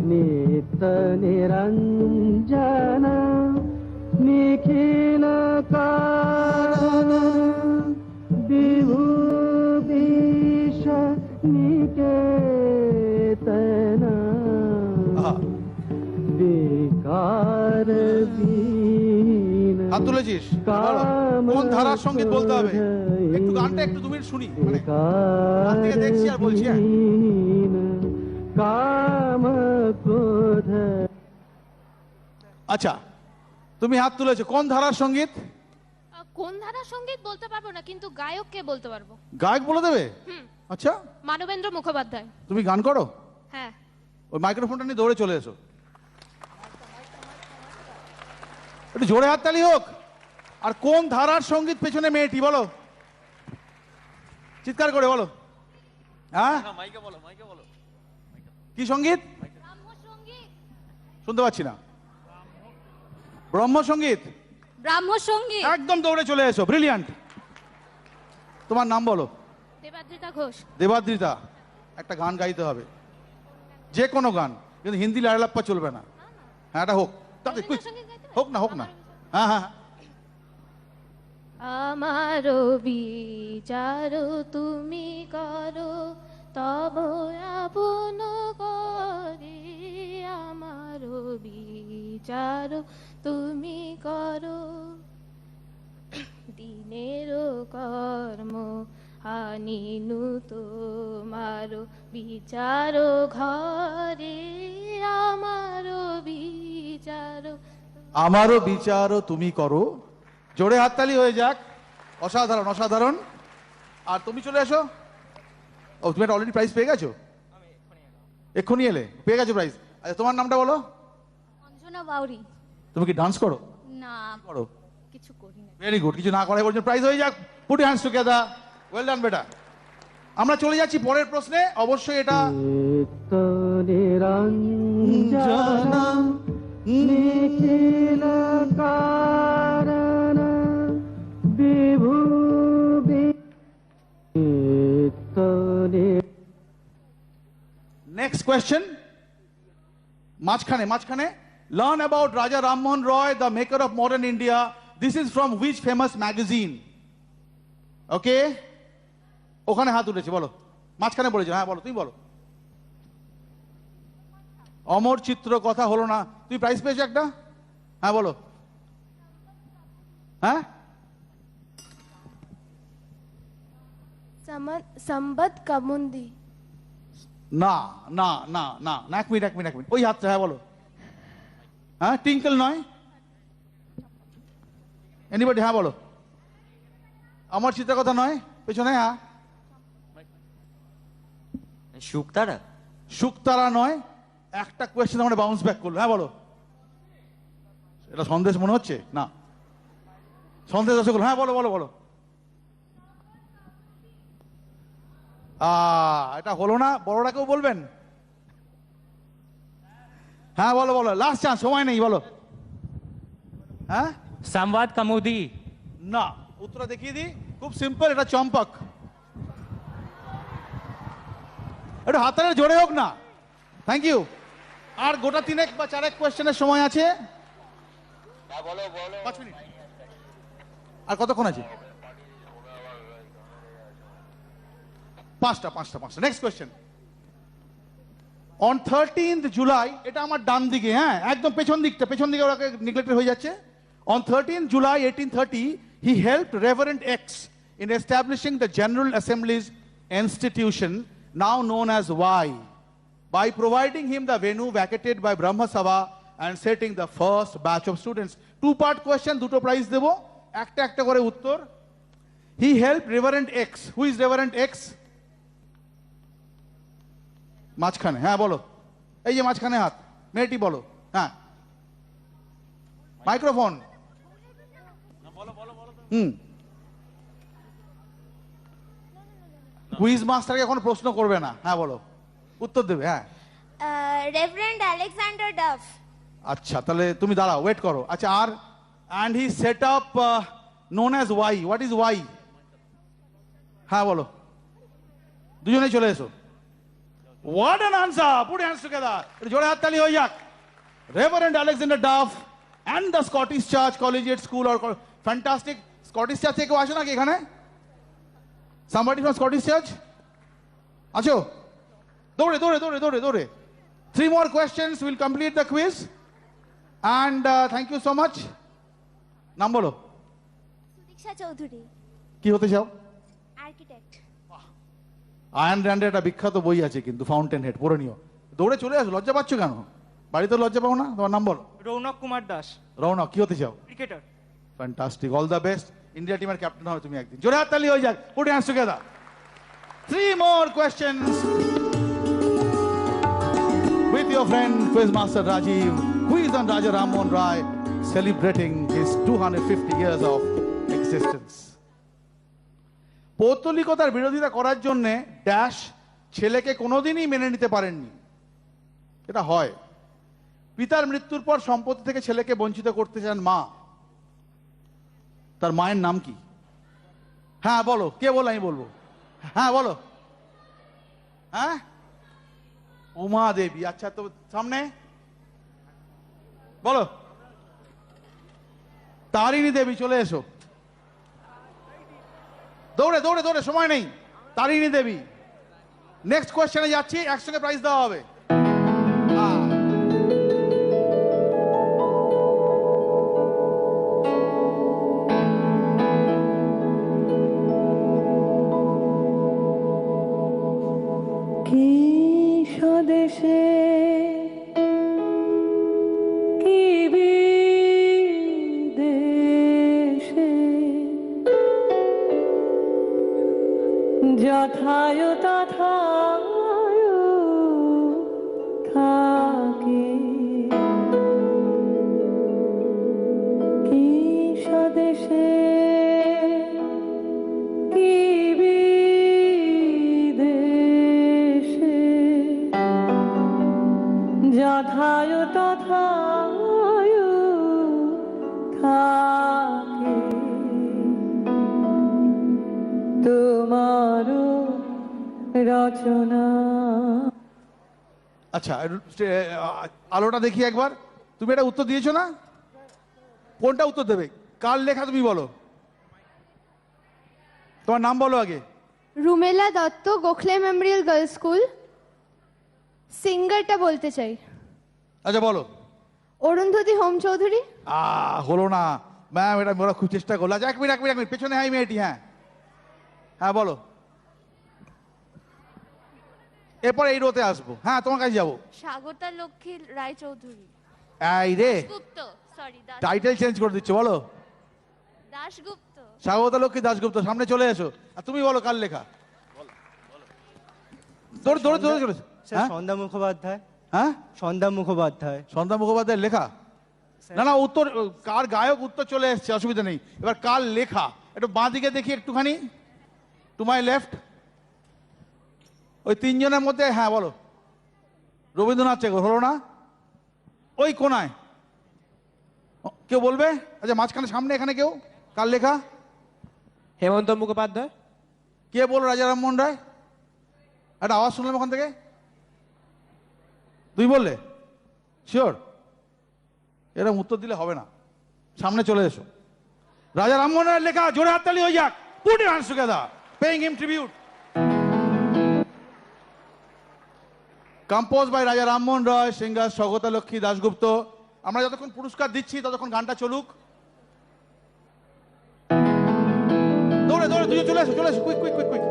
নিত্য নিরঞ্জন নিখিল কারণ বিভু বিশ্ব নিকেতন হাত তুলেছিস, কোন ধারার সঙ্গীত বলতে হবে? একটু গানটা একটু 2 মিনিট শুনি, মানে হাত থেকে দেখছি আর বলছি। আচ্ছা, তুমি হাত তুলেছো, কোন ধারার সঙ্গীত? কোন ধারার সঙ্গীত বলতে পারবো না, কিন্তু গায়ককে বলতে পারবো। গায়ক বলে দেবে? আচ্ছা, মানবেন্দ্র মুখোপাধ্যায়। তুমি গান করো? হ্যাঁ। ওই মাইক্রোফোনটা নিয়ে দৌড়ে চলে এসো। একটু জোরে হাততালি হোক। আর কোন ধারার সঙ্গীত পেছনে মেয়েটি, বলো, চিৎকার করে বলো। হ্যাঁ, কি সঙ্গীত? শুনতে পাচ্ছি না। ব্রহ্ম সঙ্গীত, ব্রাহ্ম সঙ্গীত। একদম দৌড়ে চলে এসো, ব্রিলিয়ান্ট। তোমার নাম বলো? দেবাদ্রিতা ঘোষ। দেবাদ্রিতা, একটা গান গাইতে হবে, যে কোনো গান, কিন্তু হিন্দি লাড়ালাপ্পা চলবে না। হ্যাঁ, এটা হোক, হোক না হোক না। হ্যাঁ হ্যাঁ। আমারো বিচার তুমি করো, তব আপন করে। আমারো বিচার তুমি করো, দিনের কর্ম আনিনু তোমারো বিচার ঘরে। আমারো বিচার, আমারও বিচার তুমি করো। জোরে হাততালি হয়ে যাক। অসাধারণ অসাধারণ। আর তুমি চলে এসো। ও, তুমি একটা অলরেডি প্রাইজ পেয়ে গেছো? এক্ষুনি এলে, পেয়ে গেছো প্রাইজ। আচ্ছা, তোমার নামটা বলো? অঞ্জনা বাউরি। তুমি কি ডান্স করো? না, করো? কিছু করি না। ভেরি গুড, কিছু না করাই বলছো। প্রাইজ হয়ে যাক, put your hands together. Well ডান বেটা। আমরা চলে যাচ্ছি পরের প্রশ্নে। অবশ্যই এটা নিখিল কারণ বিভু নেক্সট কোয়েশ্চেন, মাঝখানে learn about Raja Rammohan Roy, the maker of modern India. This is from which famous magazine? ওকে, ওখানে হাত উঠেছে, বলো। মাঝখানে পড়েছে, হ্যাঁ বলো, তুমি বলো। অমর চিত্র, কথা হলো না। তুমি প্রাইজ পেয়েছো একটা, হ্যাঁ বলো। হ্যাঁ, সম্বত কামুন্দি। না না না না না, এক মিনিট এক মিনিট এক মিনিট, ওই হাতটা, হ্যাঁ বলো। হ্যাঁ, টিঙ্কল নয়, এনিবডি, হ্যাঁ বলো। আমার চিত্রের কথা নয়, পেছনে, হ্যাঁ। শুকতারা, শুকতারা নয়। একটা কোয়েশ্চেন আমরা বাউন্স ব্যাক করলো, হ্যাঁ বলো। এটা সন্দেশ মনে হচ্ছে না, সন্দেশ রসগোল্লা, হ্যাঁ বলো বলো বলো। এটা হলো না, বড়টাকেও বলবেন, হ্যাঁ বলো বলো, লাস্ট চান্স, সময় নেই, বলো। হ্যাঁ, संवाद कमोदी। না, উত্তরটা দেখিয়ে দিই, খুব সিম্পল, এটা চম্পক। এটা হাতারে জোরে হোক না। Thank you. আর গোটা 3 বা 4 কোয়েশ্চেনের সময় আছে। 5 মিনিট আর কতক্ষণ আছে? 5টা। Next question. On 13th July, এটা আমার ডান দিকে, হ্যাঁ একদম পেছন দিকে ওরা নেগলেক্টেড হয়ে যাচ্ছে। On 13th July 1830, he helped Reverend X in establishing the General Assembly's institution, now known as Y, by providing him the venue vacated by Brahma Sabha and setting the first batch of students. 2-part question, দুটো prize দেব, একটা করে উত্তর। He helped Reverend X. Who is Reverend X? মাঝখানে, হ্যাঁ বলো। এই যে মাঝখানে হাত, মেয়েটি বলো, হ্যাঁ। মাইক্রোফোন। কুইজ মাস্টারকে এখন প্রশ্ন করবে না, হ্যাঁ বলো, উত্তর দেবে, হ্যাঁ। Reverend Alexander Duff. আচ্ছা, তাহলে তুমি দাঁড়াও, ওয়েট করো। আচ্ছা, আর and he set up known as Y. What is Y? হ্যাঁ বলো, দুজনেই চলে এসো। What an answer! Put your hands together. জোরে হাততালি হয়ে যাক। Reverend Alexander Duff and the Scottish Church Collegiate School or fantastic. Scottish Church থেকে কেউ আসো নাকি এখানে? Somebody from Scottish Church? আছো? দৌড়ে। 3 more questions will complete the quiz. And thank you so much. নাম বলো। সুদীক্ষা চৌধুরী। কি হতে চাও? আর্কিটেক্ট। আয়ন র্যান্ডের একটা বিখ্যাত বই আছে কিন্তু, ফাউন্টেন হেড, পড়ে নিও। দৌড়ে চলে আসো, লজ্জা পাচ্ছ কেন? বাড়িতে লজ্জা পাও না? তোমার নাম বলো। রৌনক কুমার দাস। রৌনক, কি হতে চাও? Cricketer. Fantastic, all the best. India টিমের ক্যাপ্টেন হবে তুমি একদিন। জোরে হাততালি হয়ে যাক। Put your hands together. 3 more questions with your friend Quizmaster Rajiv, who is on Raja Ram Mohan Roy, celebrating his 250 years of existence. পৌত্তলিকতার বিরোধিতা করার জন্য ড্যাশ ছেলেকে কোনোদিনই মেনে নিতে পারেননি। এটা হয়। পিতার মৃত্যুর পর সম্পত্তি থেকে ছেলেকে বঞ্চিত করতে চান মা। তার মায়ের নাম কি? হ্যাঁ বলো, কে বলো, আমি বলবো। হ্যাঁ বলো। হ্যাঁ, উমা দেবী। আচ্ছা, তো সামনে বলো। তারিণী দেবী, চলে এসো। দৌড়ে, সময় নেই। তারিণী দেবী। নেক্সট কোয়েশ্চেনে যাচ্ছি, একসঙ্গে প্রাইজ দেওয়া হবে। কি স্বদেশে কি বিদেশে যথায় তথায় থাকি, কি স্বদেশে কি বিদেশে যথায় তথায় থাকি, তোমার রচনা। আচ্ছা, আলোটা দেখি একবার। তুমি এটা উত্তর দিয়েছো না? কোনটা উত্তর দেবে? কার লেখা তুমি বলো। তোমার নাম বলো আগে। Rumela Dutta, Gokhale memorial girls school. সিঙ্গারটা বলতে চাই। আচ্ছা বলো। অরুন্ধতী হোম চৌধুরী। হলো না ম্যাম, এটা বলা খুব চেষ্টা করলো। আচ্ছা এক মিনিট পেছনে হাই মেয়েটি। হ্যাঁ হ্যাঁ বলো, এরপর এই রোতে আসবো। হ্যাঁ তোমার কাছে যাবো। স্বাগতা লক্ষ্মী রায় চৌধুরী। এই রে গুপ্ত, সরি টাইটেল চেঞ্জ করে দিচ্ছ, বলো। দাশগুপ্ত। স্বাগতা লক্ষ্মী দাশগুপ্ত, সামনে চলে এসো। আর তুমি বলো কার লেখা। দৌড়ে দৌড়ে দৌড়ে চলে এসো। সন্ধ্যা মুখোপাধ্যায়। হ্যাঁ সন্ধ্যা মুখোপাধ্যায়। সন্ধ্যা মুখোপাধ্যায়ের লেখা? না না, উত্তর কার গায়ক উত্তর চলে এসছে, অসুবিধা নেই। এবার কার লেখা একটু বাঁ দিকে দেখি একটুখানি, টু মাই লেফট। ওই তিনজনের মধ্যে, হ্যাঁ বলো। রবীন্দ্রনাথ ঠাকুর হলো না? ওই কোনায় কেউ বলবে? আচ্ছা মাঝখানে সামনে এখানে কেউ, কার লেখা? হেমন্ত মুখোপাধ্যায়। কে বলল? রাজা রামমোহন রায়। একটা আওয়াজ শুনলাম ওখান থেকে। তুই বললে? শিওর? এরকম উত্তর দিলে হবে না, সামনে চলে এসো। রাজা রামমোহন রায়ের লেখা, জোরে হাততালি হয়ে যাক। Put your hands together, paying him tribute. Composed by রাজা রামমোহন রায়, সিঙ্গার স্বাগতা লক্ষ্মী দাশগুপ্ত। আমরা যতক্ষণ পুরস্কার দিচ্ছি ততক্ষণ গানটা চলুক। দৌড়ে দৌড়ে তুই চলে এসো, চলে এসো, quick quick quick quick.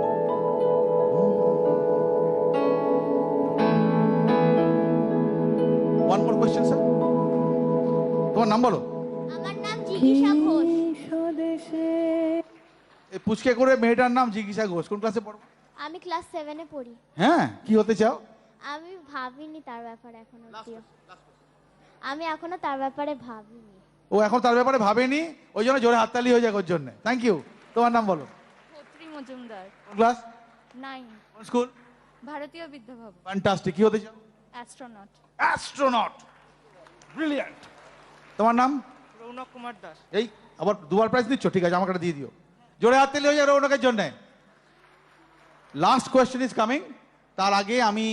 One more question, sir. তোমার নাম বলো। আমার নাম জিজ্ঞাসা ঘোষ। এই পুচকে করে মেয়েটার নাম জিজ্ঞাসা ঘোষ। কোন ক্লাসে পড়ো? আমি ক্লাস 7 এ পড়ি। হ্যাঁ, কি হতে চাও? আমি ভাবিনি তার ব্যাপারে এখনো অবধি। আমি এখনো তার ব্যাপারে ভাবিনি। ও এখন তার ব্যাপারে ভাবেনি, ওই জন্য জোরে হাততালি হয়ে যাক ওর জন্য। Thank you. তোমার নাম বলো। পত্রী মজুমদার। কোন ক্লাস? 9। কোন স্কুল? ভারতীয় বিদ্যাভবন। ফ্যান্টাস্টিক। কি হতে চাও? অ্যাস্ট্রোনট। Astronaut, brilliant. তোমার নাম? রৌনক কুমার দাস। এই আবার দুবার প্রাইজ দিচ্ছ? ঠিক আছে, আমাকে দিয়ে দিও। জোরে হাততালি হয়ে যাক রৌনকের জন্য। Last question is coming. তার আগে আমি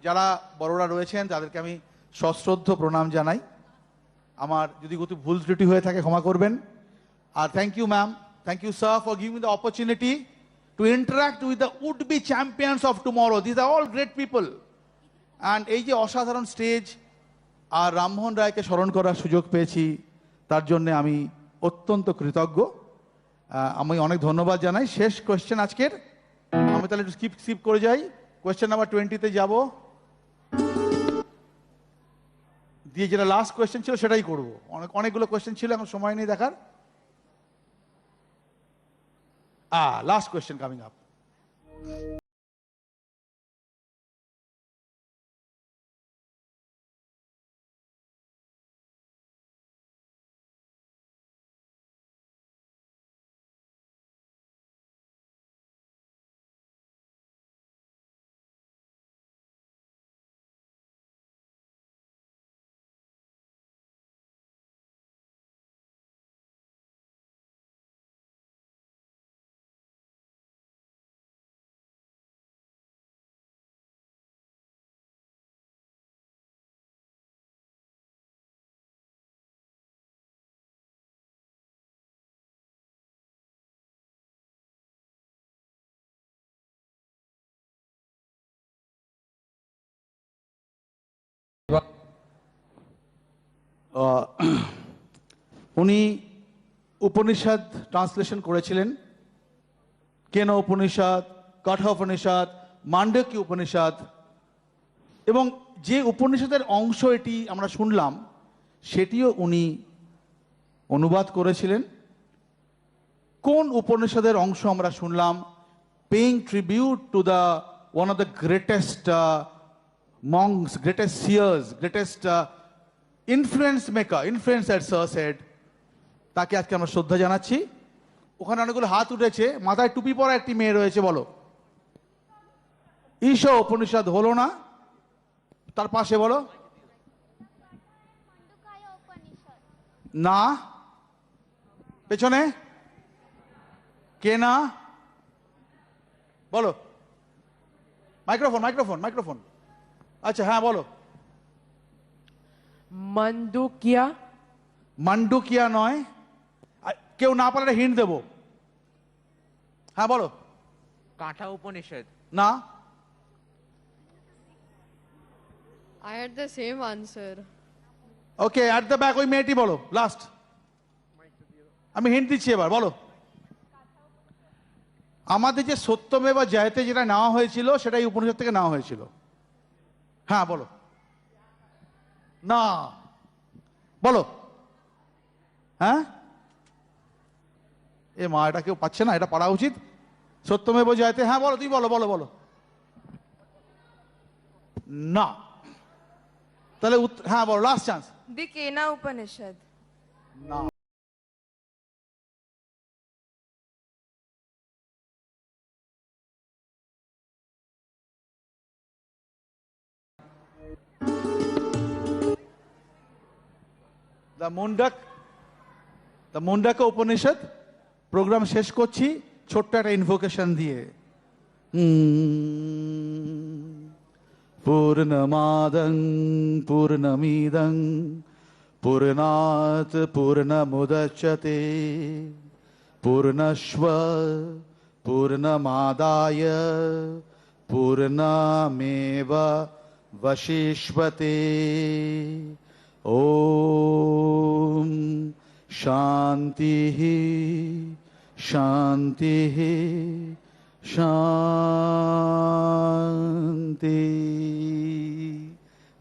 যারা বড়রা রয়েছেন তাদেরকে আমি সশ্রদ্ধ প্রণাম জানাই। আমার যদি কোনো ভুল ত্রুটি হয়ে থাকে ক্ষমা করবেন। আর thank you ma'am, thank you sir for giving the opportunity to interact with the would be champions of tomorrow. This are all great people. And এই যে অসাধারণ স্টেজ আর রামমোহন রায়কে স্মরণ করার সুযোগ পেয়েছি, তার জন্য আমি অত্যন্ত কৃতজ্ঞ। আমি অনেক ধন্যবাদ জানাই। শেষ কোয়েশ্চেন আজকের, আমি তাহলে একটু স্কিপ করে যাই। কোয়েশ্চেন নাম্বার 20-তে যাব, দিয়ে যেটা লাস্ট কোয়েশ্চেন ছিল সেটাই করব। অনেকগুলো কোয়েশ্চেন ছিল, এখন সময় নেই দেখার। Last question coming up. উনি উপনিষদ ট্রান্সলেশন করেছিলেন। কেন উপনিষদ, কঠা উপনিষদ, মান্ডক্য উপনিষদ, এবং যে উপনিষদের অংশ এটি আমরা শুনলাম সেটিও উনি অনুবাদ করেছিলেন। কোন উপনিষদের অংশ আমরা শুনলাম? Paying tribute to the one of the greatest monks, greatest seers, greatest influence maker, influencer, sir said, তাকে আজকে আমরা শ্রদ্ধা জানাচ্ছি। ওখানে অনেকগুলো হাত উঠেছে, মাথায় টুপি পরা একটি মেয়ে রয়েছে, বলো। ঈশা উপনিষদ হলো না, তার পাশে বলো। না, পেছনে কে? না বলো। Microphone microphone microphone. আচ্ছা হ্যাঁ বলো। মান্ডুকিয়া। মান্ডুকিয়া নয়। কেউ না পারলে হিন্ট দেবো। হ্যাঁ বলো। কাঁথা উপনিষদ। না। I had the same answer. Okay, at the back ওই মেয়েটি বলো লাস্ট। আমি হিন্ট দিচ্ছি এবার, বলো। আমাদের যে সত্যমেব জয়তে যেটা নেওয়া হয়েছিল সেটা এই উপনিষদ থেকে নেওয়া হয়েছিল। হ্যাঁ বলো। না বলো। হ্যাঁ এ মা, এটা কেউ পাচ্ছে না, এটা পড়া উচিত। সত্যমেব জয়তে, হ্যাঁ বলো, তুমি বলো বলো বলো। না, তাহলে হ্যাঁ বলো, last chance. The Kena Upanishad. না। দ্য মুন্ডাকা উপনিষদ। প্রোগ্রাম শেষ করছি ছোট্ট একটা ইনভোকেশন দিয়ে। পূর্ণমাদং পূর্ণমিদং পূর্ণাৎ পূর্ণমুদচ্যতে পূর্ণস্ব পূর্ণমাদায় পূর্ণমেব বশিষ্যতে। ওম শান্তি শান্তি শান্তি।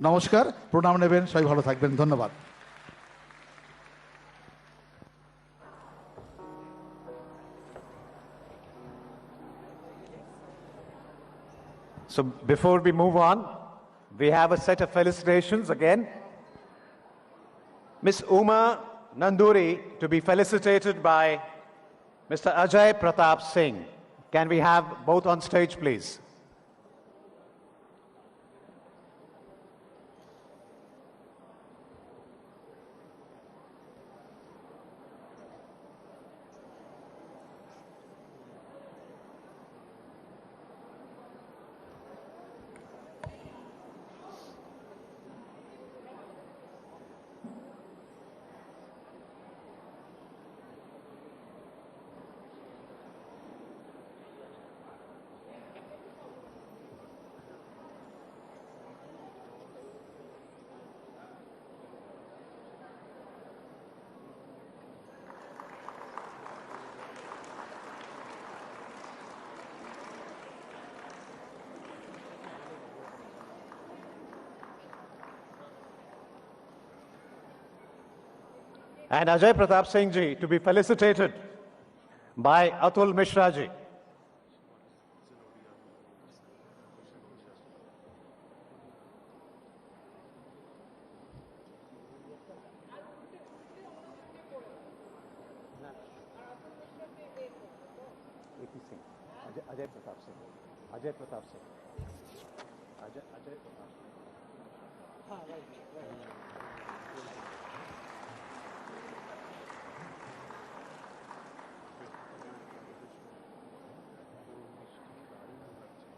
নমস্কার, প্রণাম নেবেন, সবাই ভালো থাকবেন, ধন্যবাদ। So before we move on, we have a set of felicitations again. Miss Uma Nanduri to be felicitated by Mr. Ajay Pratap Singh. Can we have both on stage, please? And Ajay Pratap Singh ji to be felicitated by Atul Mishra ji. Ajay Pratap Singh. Ajay Pratap Singh. Ajay Pratap Singh.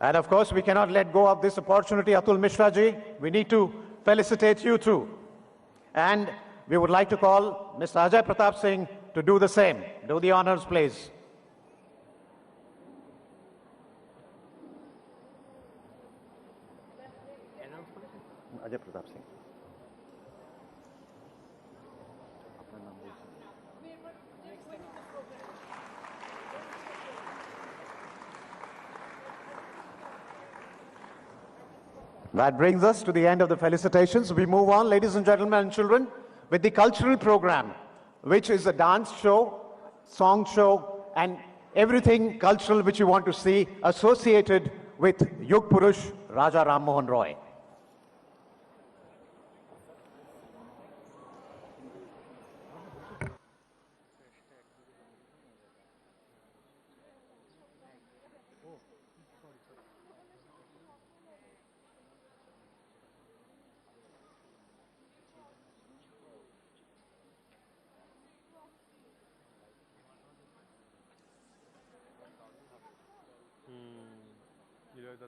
And of course, we cannot let go of this opportunity, Atul Mishra ji. We need to felicitate you too. And we would like to call Mr. Ajay Pratap Singh to do the same. Do the honors, please. Ajay Pratap Singh. That brings us to the end of the felicitations. We move on, ladies and gentlemen and children, with the cultural program, which is a dance show, song show, and everything cultural which you want to see associated with Yug Purush Raja Ram Mohan Roy.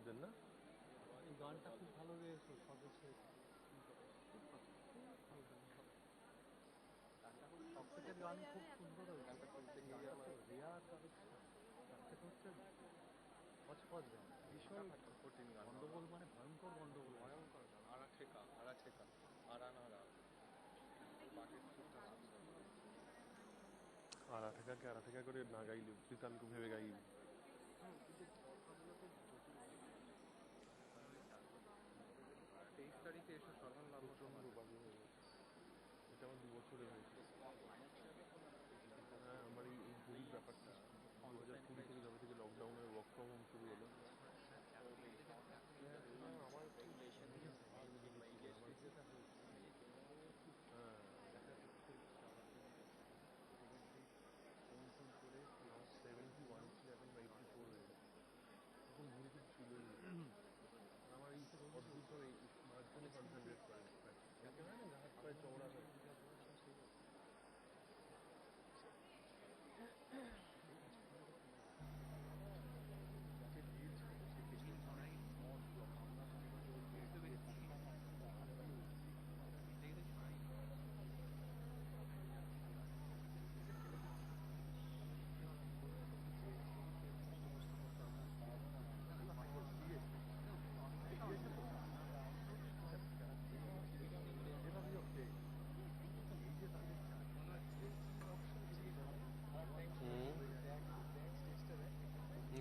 দেন না এই গানটা খুব ভালো গেয়েছো সবচেয়ে গানটা সবথেকে গান খুব সুন্দর গানটা রিয়া হচপচ গান ভীষণ কঠিন গান গন্ডগোল মানে ভয়ঙ্কর গন্ডগোল ভয়ঙ্কর গান আড়া ঠেকা আড়া নাড়া বাকের সুরটা সুন্দর আড়া ঠেকা করে না গাইলেও তুই তো আমি খুব ভেবে গাইবি কিন্তু কথাগুলো খুব জটিল 23 তারিখে এসে সরকার লাভ প্রচন্ড বাজে হয়ে গেছে এটা আমার 2 বছরে হয়েছে হ্যাঁ আমার এই গরিব ব্যাপারটা 2020 থেকে যবে থেকে লকডাউনের ওয়ার্ক ফ্রম হোম শুরু হলো আমার করে ক্লাস 71 ছিল এখন 94 হয়ে গেছে এখন ভুল কিছু ছিলই আমার এই অদ্ভুত এই মাঝখানে কনসেন্ট্রেট করে যাকে হয় না হাত পায়ে চওড়া হয়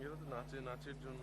এটা তো নাচের জন্য